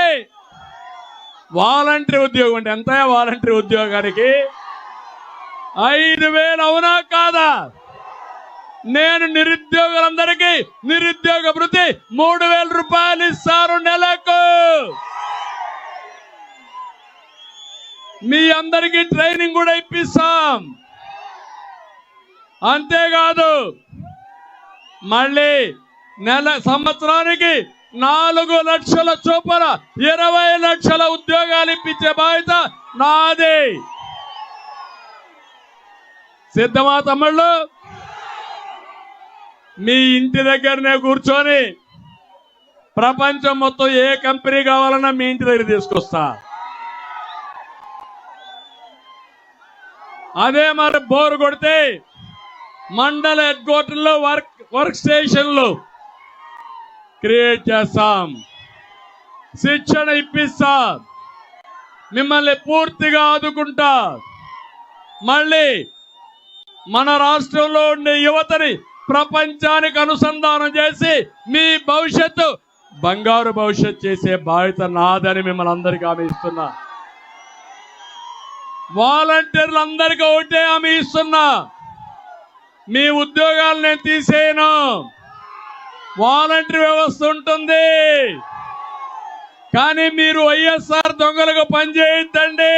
వాలంటరీ ఉద్యోగం అంటే ఎంత? వాలంటరీ ఉద్యోగానికి 5,000 అవునా కాదా? నేను నిరుద్యోగులందరికీ నిరుద్యోగ భృతి 3,000 రూపాయలు ఇస్తారు నెలకు. మీ అందరికీ ట్రైనింగ్ కూడా ఇప్పిస్తాం. అంతేకాదు మళ్ళీ సంవత్సరానికి 4 లక్షల చొప్పున 20 లక్షల ఉద్యోగాలు ఇప్పించే బాధ్యత నాది. సిద్ధమా తమ్ముళ్ళు? మీ ఇంటి దగ్గరనే కూర్చొని ప్రపంచం మొత్తం ఏ కంపెనీ కావాలన్నా మీ ఇంటి దగ్గర తీసుకొస్తా. అదే మరి బోరు కొడితే మండల హెడ్ క్వార్టర్లో వర్క్ స్టేషన్లు క్రియేట్ చేస్తాం, శిక్షణ ఇప్పిస్తా, మిమ్మల్ని పూర్తిగా ఆదుకుంటా. మళ్ళీ మన రాష్ట్రంలో ఉండే యువతని ప్రపంచానికి అనుసంధానం చేసి మీ భవిష్యత్తు బంగారు భవిష్యత్తు చేసే బాధ్యత నాదని మిమ్మల్ని అందరికీ హామీ ఇస్తున్నా. వాలంటీర్లు అందరికీ ఒకటే హామీ ఇస్తున్నా, మీ ఉద్యోగాలు నేను తీసేయను. వాలంటీర్ వ్యవస్థ ఉంటుంది, కానీ మీరు వైఎస్ఆర్ దొంగలకు పనిచేయద్దండి.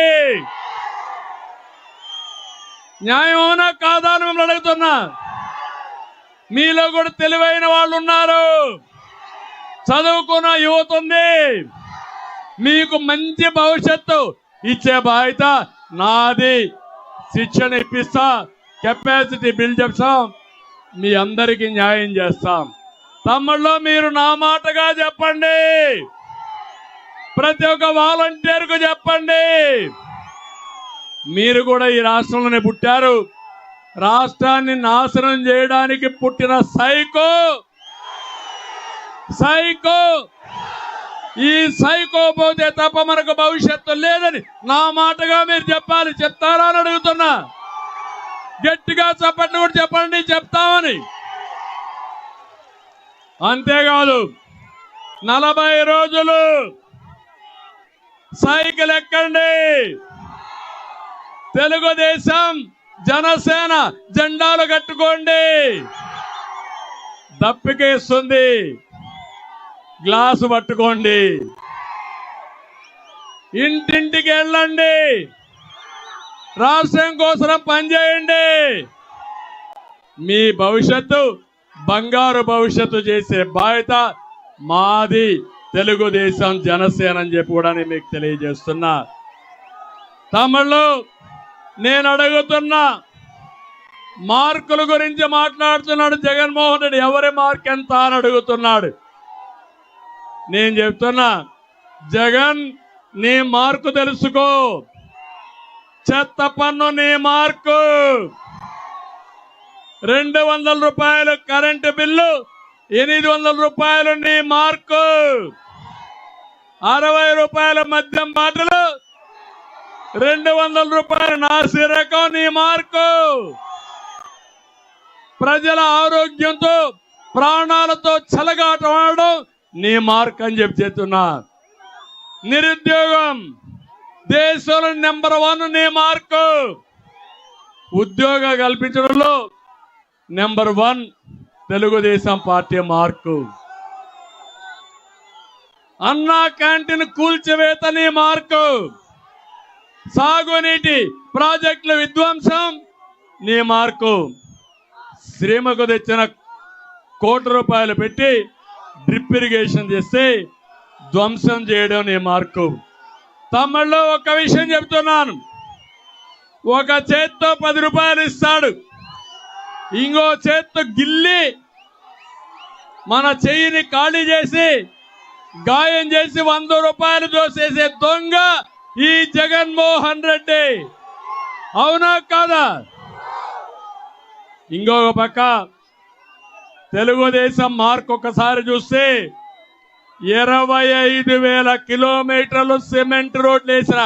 న్యాయం అవునా కాదా అని మిమ్మల్ని అడుగుతున్నా. మీలో కూడా తెలివైన వాళ్ళు ఉన్నారు, చదువుకున్న యువత ఉంది. మీకు మంచి భవిష్యత్తు ఇచ్చే బాధ్యత నాది. శిక్షణ ఇప్పిస్తా, కెపాసిటీ బిల్డ్ చేస్తాం, మీ అందరికీ న్యాయం చేస్తాం. తమ్ముళ్ళు మీరు నా మాటగా చెప్పండి, ప్రతి ఒక్క వాలంటీర్కు చెప్పండి. మీరు కూడా ఈ రాష్ట్రంలోనే పుట్టారు, రాష్ట్రాన్ని నాశనం చేయడానికి పుట్టిన సైకో ఈ సైకో పోతే తప్ప మనకు భవిష్యత్తు లేదని నా మాటగా మీరు చెప్పాలి. చెప్తారా అని అడుగుతున్నా. గట్టిగా చెప్పండి కూడా చెప్పండి, చెప్తామని. అంతేకాదు 40 రోజులు సైకిల్ ఎక్కండి, తెలుగుదేశం జనసేన జెండాలు కట్టుకోండి. దప్పికేస్తుంది, గ్లాసు పట్టుకోండి, ఇంటింటికి వెళ్ళండి, రాష్ట్రం కోసం పనిచేయండి. మీ భవిష్యత్తు బంగారు భవిష్యత్తు చేసే బాధ్యత మాది, తెలుగుదేశం జనసేన అని చెప్పి కూడా నేను మీకు తెలియజేస్తున్నా. తమిళలో నేను అడుగుతున్నా, మార్కుల గురించి మాట్లాడుతున్నాడు జగన్మోహన్ రెడ్డి. ఎవరి మార్క్ ఎంత అని అడుగుతున్నాడు. నేను చెప్తున్నా, జగన్ నీ మార్కు తెలుసుకో. చెత్త పన్ను నీ మార్కు, 200 రూపాయలు కరెంటు బిల్లు, 800 రూపాయలు నీ మార్కు, 60 రూపాయల మద్యం బాటలు, 200 రూపాయలు నాసిరకం నీ మార్కు. ప్రజల ఆరోగ్యంతో ప్రాణాలతో చెలగాటమాడడం నీ మార్క్ అని చెప్పి చెప్తున్నా. నిరుద్యోగం దేశంలో నెంబర్ 1 నీ మార్కు. ఉద్యోగ కల్పించడంలో నెంబర్ 1 తెలుగుదేశం పార్టీ మార్కు. అన్నా క్యాంటీన్ కూల్చివేత నీ మార్కు. సాగునీటి ప్రాజెక్టుల విధ్వంసం నీ మార్కు. శ్రీమకు తెచ్చిన ₹1 కోటి పెట్టి డ్రిప్ ఇరిగేషన్ చేస్తే ధ్వంసం చేయడం నీ మార్కు. తమ్ముళ్ళు ఒక విషయం చెప్తున్నాను, ఒక చేత్తో ₹10 ఇస్తాడు, ఇంకో చేత్తో గిల్లి మన చెయ్యిని ఖాళీ చేసి గాయం చేసి ₹100 దోసేసే దొంగ ఈ జగన్మోహన్ రెడ్డి. అవునా కాదా? ఇంకొక పక్క తెలుగుదేశం మార్క్ ఒకసారి చూస్తే 25,000 కిలోమీటర్లు సిమెంట్ రోడ్లు వేసిన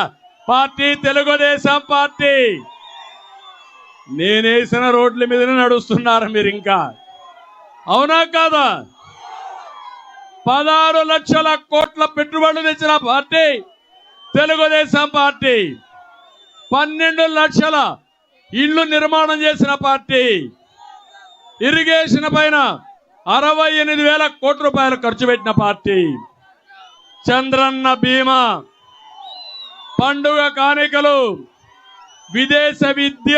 పార్టీ తెలుగుదేశం పార్టీ. నేనేసిన రోడ్ల మీదనే నడుస్తున్నారు మీరు ఇంకా. అవునా కాదా? 16 లక్షల కోట్ల పెట్టుబడులు తెచ్చిన పార్టీ తెలుగుదేశం పార్టీ. 12 లక్షల ఇళ్లు నిర్మాణం చేసిన పార్టీ. ఇరిగేషన్ పైన 68,000 కోట్ల ఖర్చు పెట్టిన పార్టీ. చంద్రన్న బీమా, పండుగ కానుకలు, విదేశ విద్య,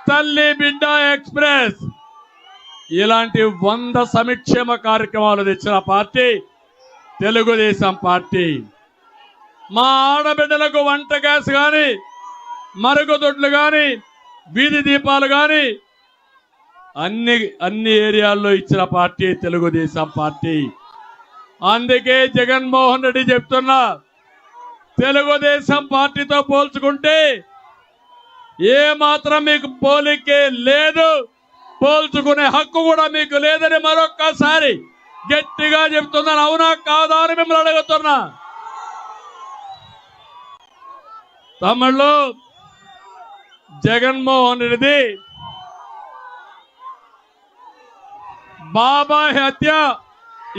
తల్లి బిడ్డ ఎక్స్ప్రెస్ ఇలాంటి 100 సంక్షేమ కార్యక్రమాలు తెచ్చిన పార్టీ తెలుగుదేశం పార్టీ. మా ఆడబిడ్డలకు వంట గ్యాస్ కానీ, మరుగుదొడ్లు కానీ, వీధి దీపాలు కానీ అన్ని ఏరియాల్లో ఇచ్చిన పార్టీ తెలుగుదేశం పార్టీ. అందుకే జగన్మోహన్ రెడ్డి చెప్తున్నా, తెలుగుదేశం పార్టీతో పోల్చుకుంటే ఏ మాత్రం మీకు పోలికే లేదు, పోల్చుకునే హక్కు కూడా మీకు లేదని మరొక్కసారి గట్టిగా చెప్తున్నాను. అవునా కాదా అని మిమ్మల్ని అడుగుతున్నా. తమిళ్లో జగన్మోహన్ రెడ్డి బాబాయ్ హత్య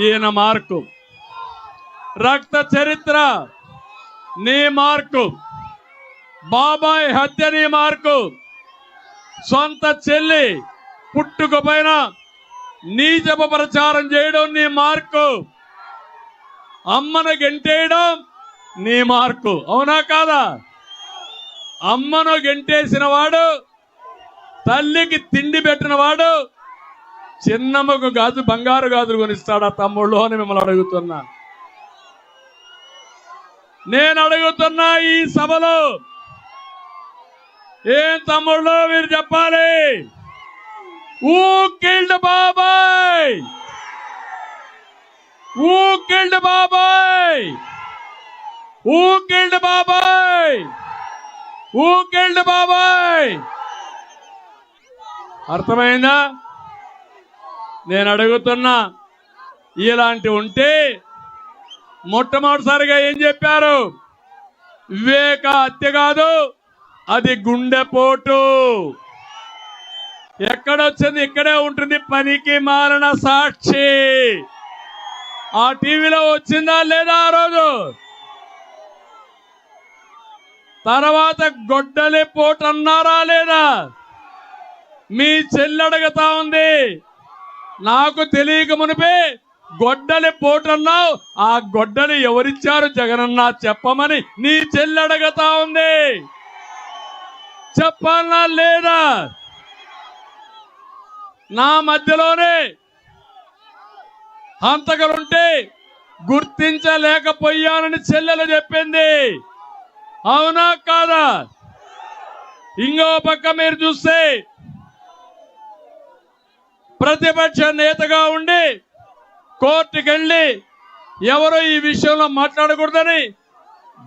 ఈయన మార్కు. రక్త చరిత్ర నీ మార్కు. బాబాయ్ హత్య నీ మార్కు. సొంత చెల్లి పుట్టుక పైన నీచపు ప్రచారం చేయడం నీ మార్కు. అమ్మను గెంటేయడం నీ మార్కు. అవునా కాదా? అమ్మను గెంటేసిన వాడు, తల్లికి తిండి పెట్టిన వాడు చిన్నమ్మకు బంగారు గాజులు కొనిస్తాడా తమ్ముళ్ళు అని మిమ్మల్ని అడుగుతున్నా. నేను అడుగుతున్నా ఈ సభలో, ఏం తమ్ముళ్ళు మీరు చెప్పాలి? Who killed బాబాయ్? Who killed బాబాయ్? Who killed బాబాయ్? Who killed బాబాయ్? అర్థమైందా? నేను అడుగుతున్నా, ఇలాంటి ఉంటే మొట్టమొదటిసారిగా ఏం చెప్పారు? వివేక హత్య కాదు, అది గుండెపోటు. ఎక్కడొచ్చింది? ఇక్కడే ఉంటుంది. పనికి మాలిన సాక్షి ఆ టీవీలో వచ్చిందా లేదా ఆ రోజు? తర్వాత గొడ్డలి పోటు అన్నారా లేదా? మీ చెల్లి అడుగుతా ఉంది, నాకు తెలియక మునిపే గొడ్డలి పోటు అన్నావు, ఆ గొడ్డలి ఎవరిచ్చారు జగనన్న చెప్పమని నీ చెల్లి అడుగుతా ఉంది. చెప్పాలా లేదా? నా మధ్యలోనే హంతకులుంటే గుర్తించలేకపోయానని చెల్లెలు చెప్పింది. అవునా కాదా? ఇంకో పక్క మీరు చూస్తే ప్రతిపక్ష నేతగా ఉండి కోర్టుకు వెళ్ళి ఎవరో ఈ విషయంలో మాట్లాడకూడదని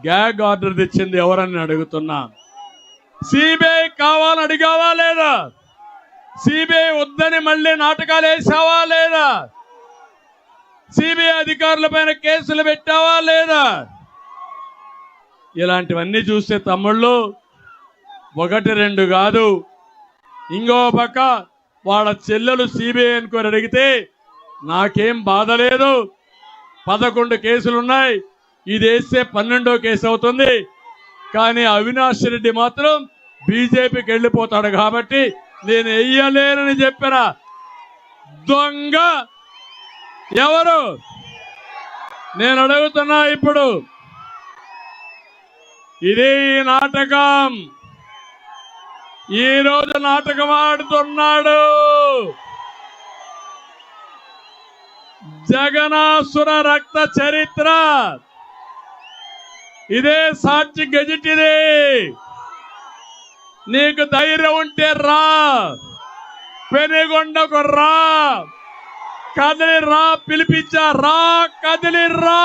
గ్యాగ్ ఆర్డర్ తెచ్చింది ఎవరని అడుగుతున్నా. సిబిఐ కావాలని అడిగావా లేదా? సిబిఐ వద్దని మళ్ళీ నాటకాలు వేసావా లేదా? సిబిఐ అధికారుల పైన కేసులు పెట్టావా లేదా? ఇలాంటివన్నీ చూస్తే తమ్ముళ్ళు 1, 2 కాదు. ఇంకో పక్క వాళ్ళ చెల్లెలు సిబిఐ ఎంక్వైరీ అడిగితే నాకేం బాధ లేదు, 11 కేసులున్నాయి, ఇది వేస్తే 12వ కేసు అవుతుంది, కానీ అవినాష్ రెడ్డి మాత్రం బీజేపీకి వెళ్ళిపోతాడు కాబట్టి నేను వెయ్యలేనని చెప్పిన దొంగ ఎవరు? నేను అడుగుతున్నా ఇప్పుడు. ఇదే నాటకం. ఈ రోజు నాటకం ఆడుతున్నాడు. జగనాసుర రక్త చరిత్ర ఇదే సాక్షి గెజిట్. ఇది నీకు ధైర్యం ఉంటే రా, పెనుగొండకు రా, కదిలి రా, పిలిపించా రా, కదిలి రా.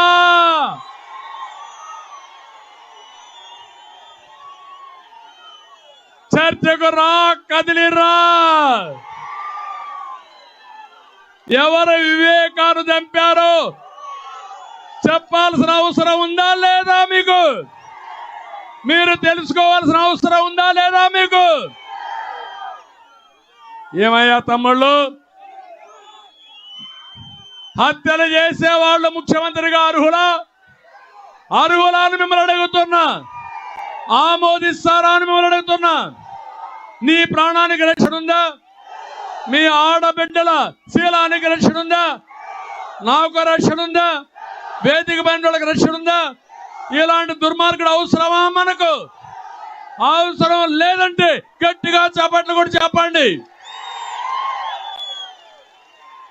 చర్చకు రా, కదిలి రా. ఎవరు వివేకాన్ని చంపారో చెప్పాల్సిన అవసరం ఉందా లేదా మీకు? మీరు తెలుసుకోవాల్సిన అవసరం ఉందా లేదా మీకు? ఏమయ్యా తమ్ముళ్ళు, హత్యలు చేసేవాళ్ళు ముఖ్యమంత్రిగా అర్హులా? అర్హులా అని మిమ్మల్ని అడుగుతున్నా. ఆమోదిస్తారా అని మిమ్మల్ని అడుగుతున్నా. నీ ప్రాణానికి రక్షణ ఉందా? మీ ఆడబిడ్డల శీలానికి రక్షణ ఉందా? నాకు రక్షణ ఉందా? వేదిక పైన వాళ్ళకి రక్షణ ఉందా? ఇలాంటి దుర్మార్గుడు అవసరమా మనకు? అవసరం లేదంటే గట్టిగా చప్పట్లు కూడా చెప్పండి.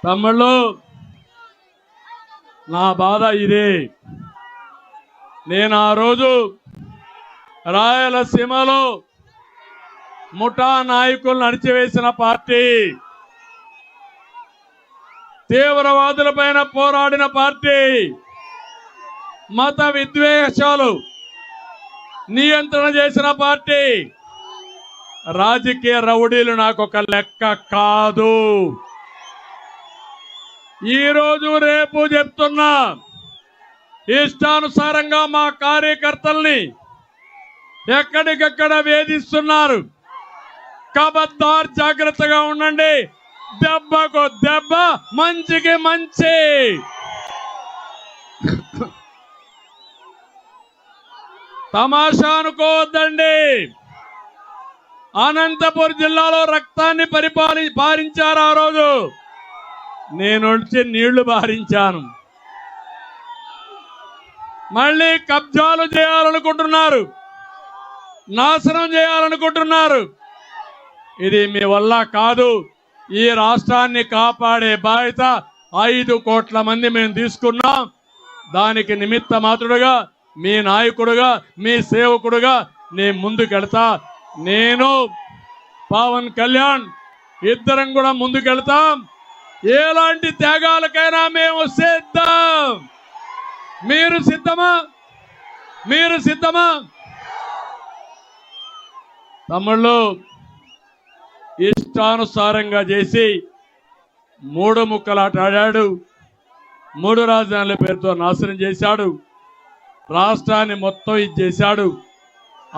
తమ్ముళ్ళు, నా బాధ ఇదే. నేను ఆ రోజు రాయలసీమలో ముఠా నాయకులను అణిచివేసిన పార్టీ, తీవ్రవాదులపైన పోరాడిన పార్టీ, మత విద్వేషాలు నియంత్రణ చేసిన పార్టీ. రాజకీయ రౌడీలు నాకు ఒక లెక్క కాదు. ఈరోజు రేపు చెప్తున్నా, ఇష్టానుసారంగా మా కార్యకర్తల్ని ఎక్కడికక్కడ వేధిస్తున్నారు. కబద్దార్, జాగ్రత్తగా ఉండండి. దెబ్బకు దెబ్బ, మంచికి మంచి. తమాషా అనుకోవద్దండి. అనంతపురం జిల్లాలో రక్తాన్ని పారించారు. ఆ రోజు నేను వచ్చి నీళ్లు బారించాను. మళ్ళీ కబ్జాలు చేయాలనుకుంటున్నారు, నాశనం చేయాలనుకుంటున్నారు. ఇది మీ వల్ల కాదు. ఈ రాష్ట్రాన్ని కాపాడే బాధ్యత 5 కోట్ల మంది మేము తీసుకున్నాం. దానికి నిమిత్త మాత్రుడుగా, మీ నాయకుడుగా, మీ సేవకుడుగా నేను ముందుకెళ్తా. నేను పవన్ కళ్యాణ్ ఇద్దరం కూడా ముందుకెళ్తాం. ఎలాంటి త్యాగాలకైనా మేము సిద్ధం. మీరు సిద్ధమా? మీరు సిద్ధమా? తమ్ముళ్ళు, ఇష్టానుసారంగా చేసి 3 ముక్కలాట ఆడాడు. 3 రాజధానుల పేరుతో నాశనం చేశాడు. రాష్ట్రాన్ని మొత్తం ఇది చేశాడు.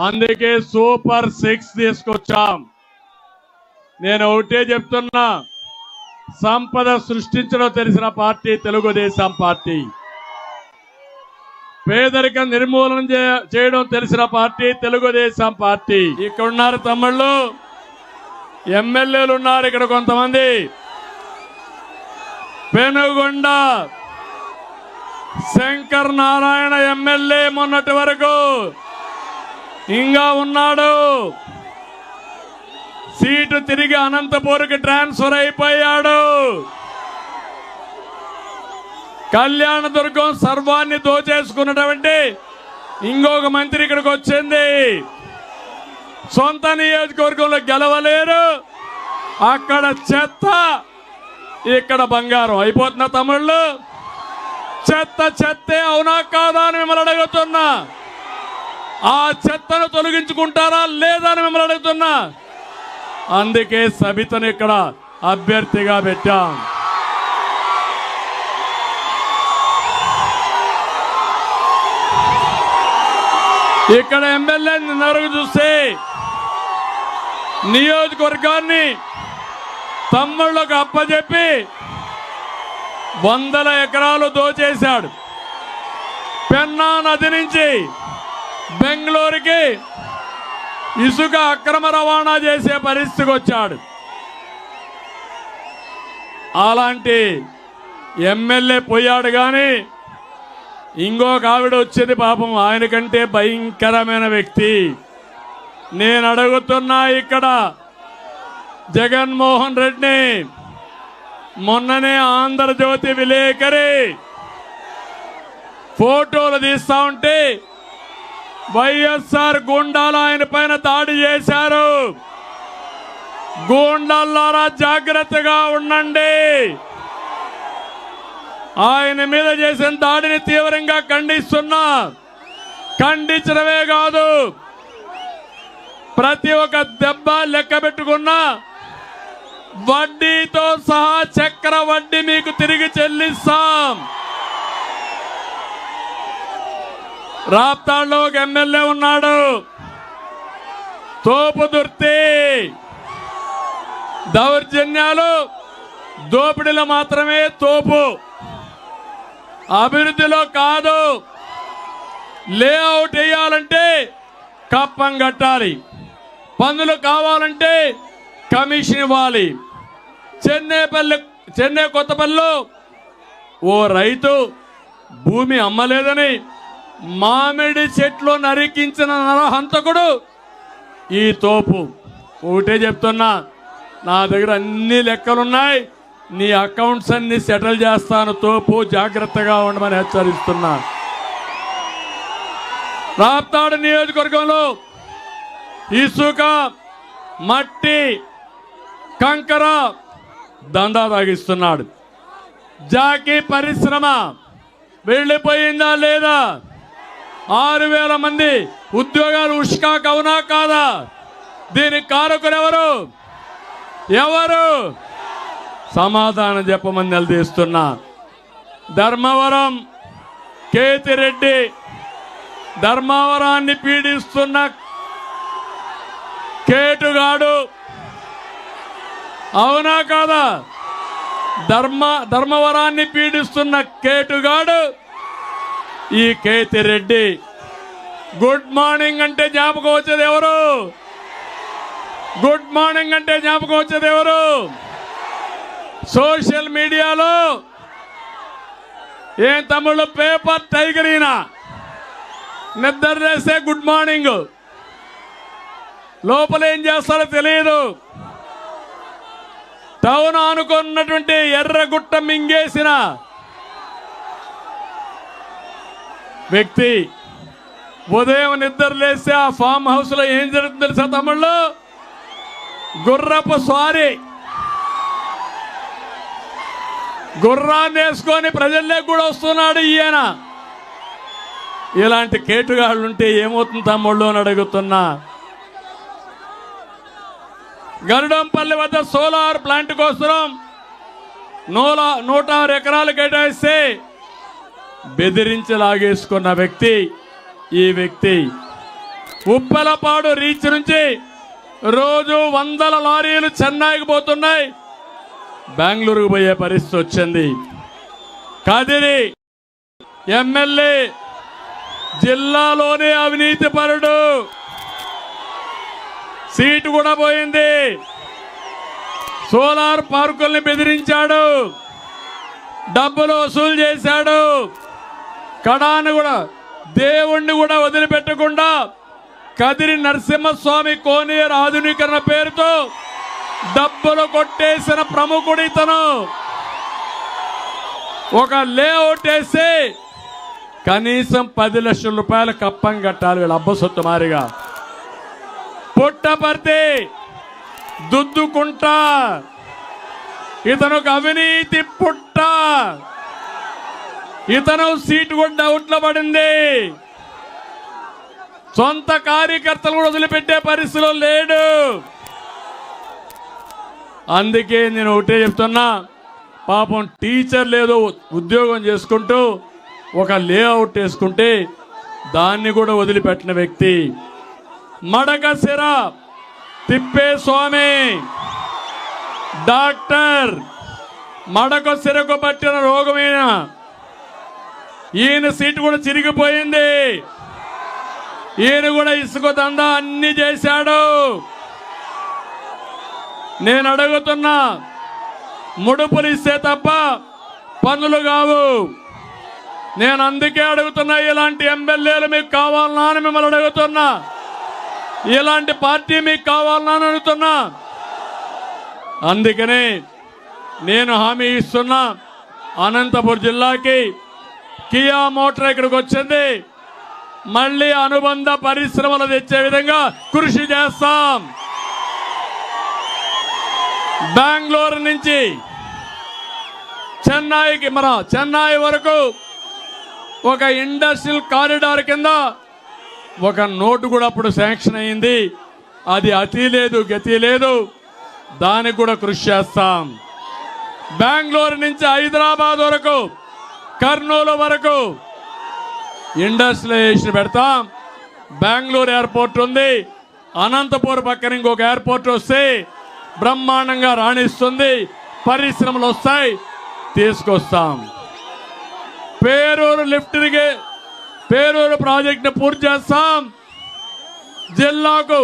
అందుకే సూపర్ 6 తీసుకొచ్చాం. నేను ఒకటే చెప్తున్నా, సంపద సృష్టించడం తెలిసిన పార్టీ తెలుగుదేశం పార్టీ. పేదరికం నిర్మూలన చేయడం తెలిసిన పార్టీ తెలుగుదేశం పార్టీ. ఇక్కడ ఉన్నారు తమ్ముళ్ళు, ఎమ్మెల్యేలు ఉన్నారు ఇక్కడ కొంతమంది. పెనుగొండ శంకర్ నారాయణ ఎమ్మెల్యే మొన్నటి వరకు ఇంకా ఉన్నాడు. సీటు తిరిగి అనంతపూర్కి ట్రాన్స్ఫర్ అయిపోయాడు. కళ్యాణదుర్గం సర్వాన్ని దోచేసుకున్నటువంటి ఇంకొక మంత్రి ఇక్కడికి వచ్చింది. సొంత నియోజకవర్గంలో గెలవలేరు. అక్కడ చెత్త, ఇక్కడ బంగారం అయిపోతున్న తమ్ముళ్ళు. చెత్త చెత్తే, అవునా కాదా అని మిమ్మల్ని అడుగుతున్నా. ఆ చెత్తను తొలగించుకుంటారా లేదా అని మిమ్మల్ని అడుగుతున్నా. అందుకే సబితను ఇక్కడ అభ్యర్థిగా పెట్టాం. ఇక్కడ ఎమ్మెల్యే నరుగు చూస్తే నియోజకవర్గాన్ని తమ్ముళ్లకు అప్పచెప్పి 100 ఎకరాలు దోచేశాడు. పెన్నా నది నుంచి బెంగళూరుకి ఇసుక అక్రమ రవాణా చేసే పరిస్థితికి వచ్చాడు. అలాంటి ఎమ్మెల్యే పోయాడు. కానీ ఇంకొక ఆవిడ వచ్చేది పాపం ఆయన కంటే భయంకరమైన వ్యక్తి. నేను అడుగుతున్నా ఇక్కడ జగన్మోహన్ రెడ్డిని, మొన్ననే ఆంధ్రజ్యోతి విలేకరి ఫోటోలు తీస్తా ఉంటే వైఎస్ఆర్ గూండాలు ఆయన పైన దాడి చేశారు. గూండాలారా జాగ్రత్తగా ఉండండి. ఆయన మీద చేసిన దాడిని తీవ్రంగా ఖండిస్తున్నా. ఖండించడమే కాదు, ప్రతి ఒక్క దెబ్బ లెక్క పెట్టుకున్నా వడ్డీతో సహా చక్ర వడ్డీ మీకు తిరిగి చెల్లిస్తాం. రాప్తాడులో ఒక ఎమ్మెల్యే ఉన్నాడు, తోపు దుర్తి. దౌర్జన్యాలు దోపిడీలో మాత్రమే తోపు, అభివృద్ధిలో కాదు. లేఅవుట్ వేయాలంటే కప్పం కట్టాలి, పన్నులు కావాలంటే కమిషన్ ఇవ్వాలి. చెన్నై కొత్తపల్లిలో ఓ రైతు భూమి అమ్మలేదని మామిడి చెట్లు నరికించిన నరహంతకుడు ఈ తోపు. ఒకటే చెప్తున్నా, నా దగ్గర అన్ని లెక్కలున్నాయి, నీ అకౌంట్స్ అన్ని సెటిల్ చేస్తాను తోపు, జాగ్రత్తగా ఉండమని హెచ్చరిస్తున్నా. రాప్తాడు నియోజకవర్గంలో ఇసుక, మట్టి, కంకర దందా తాగిస్తున్నాడు. జాకీ పరిశ్రమ వెళ్ళిపోయిందా లేదా? 6,000 మంది ఉద్యోగాలు ఉష్కాకు అవునా కాదా? దీనికి కారకులు ఎవరు? సమాధానం చెప్పమని నిలదీస్తున్నా. ధర్మవరం కేతిరెడ్డి, ధర్మవరాన్ని పీడిస్తున్న కేటుగాడు అవునా కాదా? ధర్మవరాన్ని పీడిస్తున్న కేటుగాడు ఈ కేతిరెడ్డి. గుడ్ మార్నింగ్ అంటే జ్ఞాపకం వచ్చేది ఎవరు? గుడ్ మార్నింగ్ అంటే జ్ఞాపకం వచ్చేది ఎవరు? సోషల్ మీడియాలో ఏం తమ్ముళ్ళు పేపర్ టైగర్ ఈయన, నిద్ర చేస్తే గుడ్ మార్నింగ్, లోపల ఏం చేస్తారో తెలియదు. టౌన్ అనుకున్నటువంటి ఎర్రగుట్ట మింగేసిన వ్యక్తి ఉదయం నిద్ర లేస్తే ఆ ఫామ్ హౌస్ లో ఏం జరుగుతుంది తెలుసా తమ్ముళ్ళు? గుర్రపు స్వారీ. గుర్రాన్ని వేసుకొని ప్రజల్లోకి కూడా వస్తున్నాడు ఈయన. ఇలాంటి కేటుగాళ్ళు ఉంటే ఏమవుతుంది తమ్ముళ్ళు అని అడుగుతున్నా. గరుడంపల్లి వద్ద సోలార్ ప్లాంట్ కోసం 106 ఎకరాలు కేటాయిస్తే బెదిరించి లాగేసుకున్న వ్యక్తి ఈ వ్యక్తి. ఉప్పలపాడు రీచ్ నుంచి రోజు 100 లారీలు చెన్నైకి పోతున్నాయి, బెంగళూరుకు పోయే పరిస్థితి వచ్చింది. కదిరి ఎమ్మెల్యే జిల్లాలోనే అవినీతి పరుడు, సీటు కూడా పోయింది. సోలార్ పార్కుల్ని బెదిరించాడు, డబ్బులు వసూలు చేశాడు. కడాను కూడా దేవుణ్ణి కూడా వదిలిపెట్టకుండా కదిరి నరసింహస్వామి కోనేరు ఆధునీకరణ పేరుతో డబ్బులు కొట్టేసిన ప్రముఖుడు ఇతను. ఒక లేఅవుట్ వేసి కనీసం 10 లక్షల రూపాయల కప్పం కట్టాలి వీళ్ళు అబ్బసొత్తు మారిగా. పుట్టపర్తి దుద్దుకుంటా, ఇతను ఒక అవినీతి పుట్ట. ఇతను సీటు కూడా డౌట్లో పడింది. సొంత కార్యకర్తలు కూడా వదిలిపెట్టే పరిస్థితిలో లేడు. అందుకే నేను ఒకటే చెప్తున్నా, పాపం టీచర్ లేదో ఉద్యోగం చేసుకుంటూ ఒక లేఅవుట్ వేసుకుంటే దాన్ని కూడా వదిలిపెట్టిన వ్యక్తి. మడకశిర తిప్పేస్వామి డాక్టర్, మడకశిరకు పట్టిన రోగమైన ఈయన సీటు కూడా చిరిగిపోయింది. ఈయన కూడా ఇసుక దందా అన్ని చేశాడు. నేను అడుగుతున్నా, ముడుపులు ఇస్తే తప్ప పనులు కావు. నేను అందుకే అడుగుతున్నా, ఇలాంటి ఎమ్మెల్యేలు మీకు కావాలన్నా అని మిమ్మల్ని అడుగుతున్నా. ఇలాంటి పార్టీ మీకు కావాలన్నా అని అడుగుతున్నా. అందుకనే నేను హామీ ఇస్తున్నా, అనంతపురం జిల్లాకి కియా మోటార్ ఇక్కడికి వచ్చింది, మళ్ళీ అనుబంధ పరిశ్రమలు తెచ్చే విధంగా కృషి చేస్తాం. బెంగళూరు నుంచి చెన్నై వరకు ఒక ఇండస్ట్రియల్ కారిడార్ కింద ఒక నోటు కూడా అప్పుడు శాంక్షన్ అయింది. అది అతి లేదు గతి లేదు, దానికి కూడా కృషి చేస్తాం. బెంగళూరు నుంచి హైదరాబాద్ వరకు, కర్నూలు వరకు ఇండస్ట్రియలైజేషన్ పెడతాం. బెంగళూరు ఎయిర్పోర్ట్ ఉంది, అనంతపురం పక్కన ఇంకొక ఎయిర్పోర్ట్ వస్తే బ్రహ్మాండంగా రాణిస్తుంది, పరిశ్రమలు వస్తాయి, తీసుకొస్తాం. పేరూరు ప్రాజెక్టును పూర్తి చేస్తాం. జిల్లాకు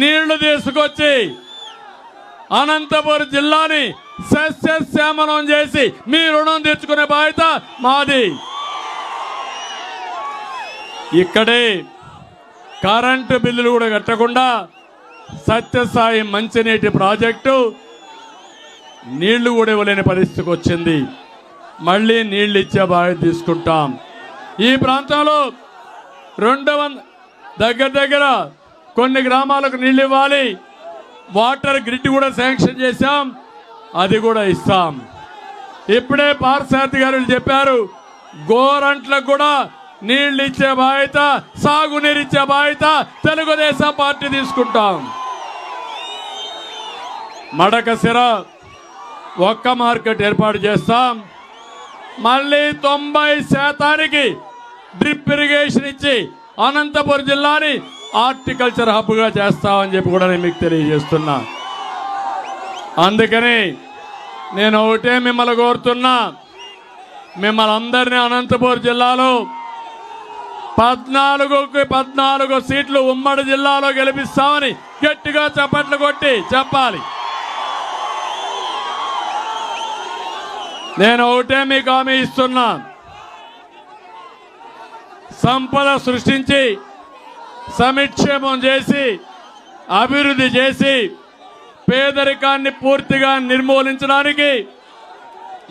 నీళ్లు తీసుకొచ్చి అనంతపురం జిల్లాని సస్యశ్యామలం చేసి మీ రుణం తెచ్చుకునే బాధ్యత మాది. ఇక్కడే కరెంటు బిల్లులు కూడా కట్టకుండా సత్యసాయి మంచినీటి ప్రాజెక్టు నీళ్లు కూడా ఇవ్వలేని పరిస్థితికి వచ్చింది. మళ్ళీ నీళ్లు ఇచ్చే బాధ్యత తీసుకుంటాం. ఈ ప్రాంతంలో 200 దగ్గర కొన్ని గ్రామాలకు నీళ్లు ఇవ్వాలి. వాటర్ గ్రిడ్ కూడా శాంక్షన్ చేశాం, అది కూడా ఇస్తాం. ఇప్పుడే పార్సారథి గారు చెప్పారు, గోరంట్లకు కూడా నీళ్లు ఇచ్చే బాధ్యత, సాగునీరు ఇచ్చే బాధ్యత తెలుగుదేశం పార్టీ తీసుకుంటాం. మడకసిర ఒక్క మార్కెట్ ఏర్పాటు చేస్తాం. మళ్ళీ 90% డ్రిప్ ఇరిగేషన్ ఇచ్చి అనంతపురం జిల్లాని హార్టికల్చర్ హబ్గా చేస్తామని చెప్పి కూడా నేను మీకు తెలియజేస్తున్నా. అందుకని నేను ఒకటే మిమ్మల్ని కోరుతున్నా, మిమ్మల్ని అందరినీ అనంతపురం జిల్లాలో 14కి 14 సీట్లు ఉమ్మడి జిల్లాలో గెలిపిస్తామని గట్టిగా చప్పట్లు కొట్టి చెప్పాలి. నేను ఒకటే మీకు హామీ ఇస్తున్నా, సంపద సృష్టించి సమిక్షేమం చేసి అభివృద్ధి చేసి పేదరికాన్ని పూర్తిగా నిర్మూలించడానికి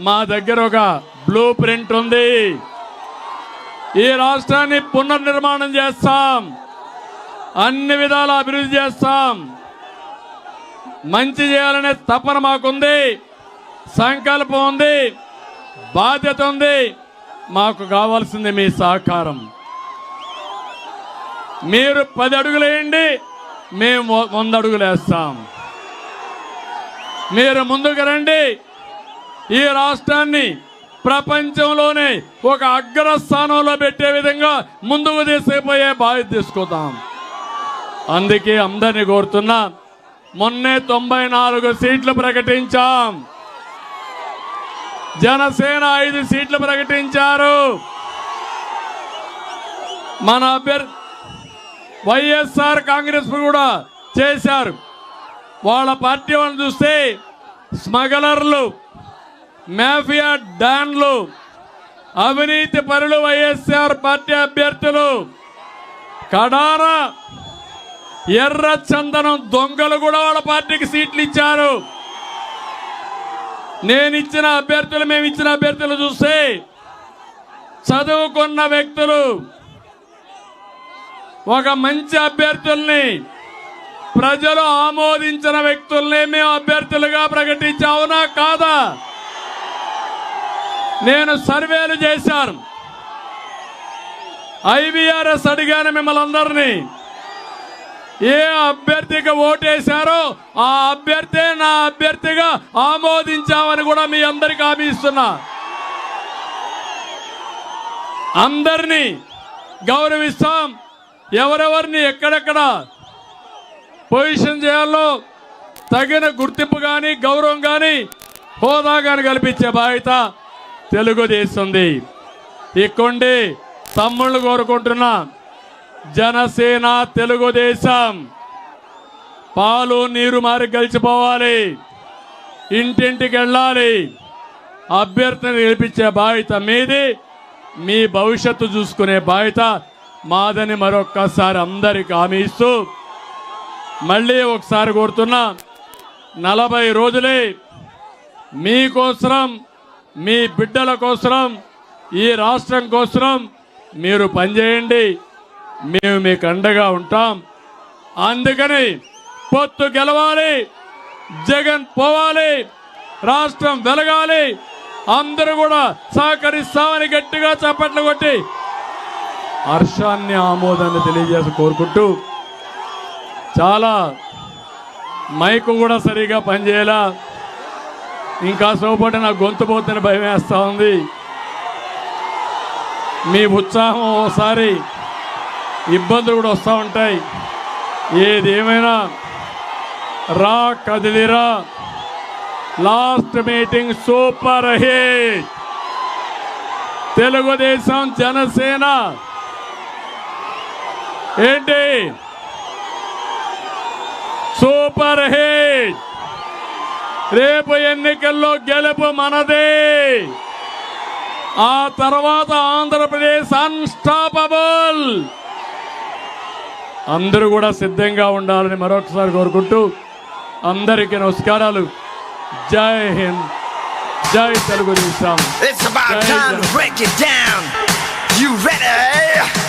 మా దగ్గర ఒక బ్లూ ప్రింట్ ఉంది. ఈ రాష్ట్రాన్ని పునర్నిర్మాణం చేస్తాం, అన్ని విధాల అభివృద్ధి చేస్తాం. మంచి చేయాలనే తపన మాకుంది, సంకల్పం ఉంది, బాధ్యత ఉంది. మాకు కావాల్సింది మీ సహకారం. మీరు 10 అడుగులు వేయండి, మేము 100 అడుగులు వేస్తాం. మీరు ముందుకు రండి, ఈ రాష్ట్రాన్ని ప్రపంచంలోనే ఒక అగ్రస్థానంలో పెట్టే విధంగా ముందుకు తీసుకుపోయే బాధ్యత తీసుకుందాం. అందుకే అందరినీ కోరుతున్నా, మొన్నే 94 సీట్లు ప్రకటించాం. జనసేన 5 సీట్లు ప్రకటించారు. మన అభ్యర్థి వైఎస్ఆర్ కాంగ్రెస్ కూడా చేశారు. వాళ్ళ పార్టీ వాళ్ళని చూస్తే స్మగ్లర్లు, మాఫియా డాన్లు, అవినీతి పరులు వైఎస్ఆర్ పార్టీ అభ్యర్థులు, కడాన ఎర్ర చందనం దొంగలు కూడా వాళ్ళ పార్టీకి సీట్లు ఇచ్చారు. మేము ఇచ్చిన అభ్యర్థులు చూస్తే చదువుకున్న వ్యక్తులు, ఒక మంచి అభ్యర్థుల్ని, ప్రజలు ఆమోదించిన వ్యక్తుల్ని మేము అభ్యర్థులుగా ప్రకటించావునా కాదా? నేను సర్వేలు చేశాను, IVRS అడిగాను మిమ్మల్ని అందరినీ. ఏ అభ్యర్థికి ఓటేశారో ఆ అభ్యర్థే నా అభ్యర్థిగా ఆమోదించామని కూడా మీ అందరికీ హామీ ఇస్తున్నా. అందరినీ గౌరవిస్తాం. ఎవరెవరిని ఎక్కడెక్కడ పొజిషన్ చేయాలో తగిన గుర్తింపు కానీ, గౌరవం కానీ, హోదా కానీ కల్పించే బాధ్యత తెలుగుదేశంది. ఇక్కండి తమ్ముళ్ళు కోరుకుంటున్నా, జనసేన తెలుగుదేశం పాలు నీరు మారి గెలిచిపోవాలి, ఇంటింటికి వెళ్ళాలి, అభ్యర్థిని గెలిపించే బాధ్యత మీది, మీ భవిష్యత్తు చూసుకునే బాధ్యత మాదని మరొక్కసారి అందరికి హామీ ఇస్తూ మళ్ళీ ఒకసారి కోరుతున్నా, 40 రోజులే మీకోసరం, మీ బిడ్డల కోసరం, ఈ రాష్ట్రం కోసరం మీరు పనిచేయండి, మేము మీకు అండగా ఉంటాం. అందుకని పొత్తు గెలవాలి, జగన్ పోవాలి, రాష్ట్రం వెలగాలి, అందరూ కూడా సహకరిస్తామని గట్టిగా చప్పట్లు కొట్టి హర్షాన్ని ఆమోదాన్ని తెలియజేసి కోరుకుంటూ, చాలా మైకు కూడా సరిగా పనిచేయాలా, ఇంకా సోపటి నాకు గొంతు పోతున్న భయం వేస్తూ ఉంది. మీ ఉత్సాహం ఓసారి ఇబ్బందులు కూడా వస్తూ ఉంటాయి. ఏదేమైనా Ra Kadilira, last meeting super hit. Telugu Desam Janasena ఏంటి సూపర్ హిట్. రేపు ఎన్నికల్లో గెలుపు మనదే. ఆ తర్వాత ఆంధ్రప్రదేశ్ అన్స్టాపబుల్. అందరూ కూడా సిద్ధంగా ఉండాలని మరొకసారి కోరుకుంటూ అందరికీ నమస్కారాలు. జై హింద్, జై Telugu Desam. It's about time to break it down. You ready?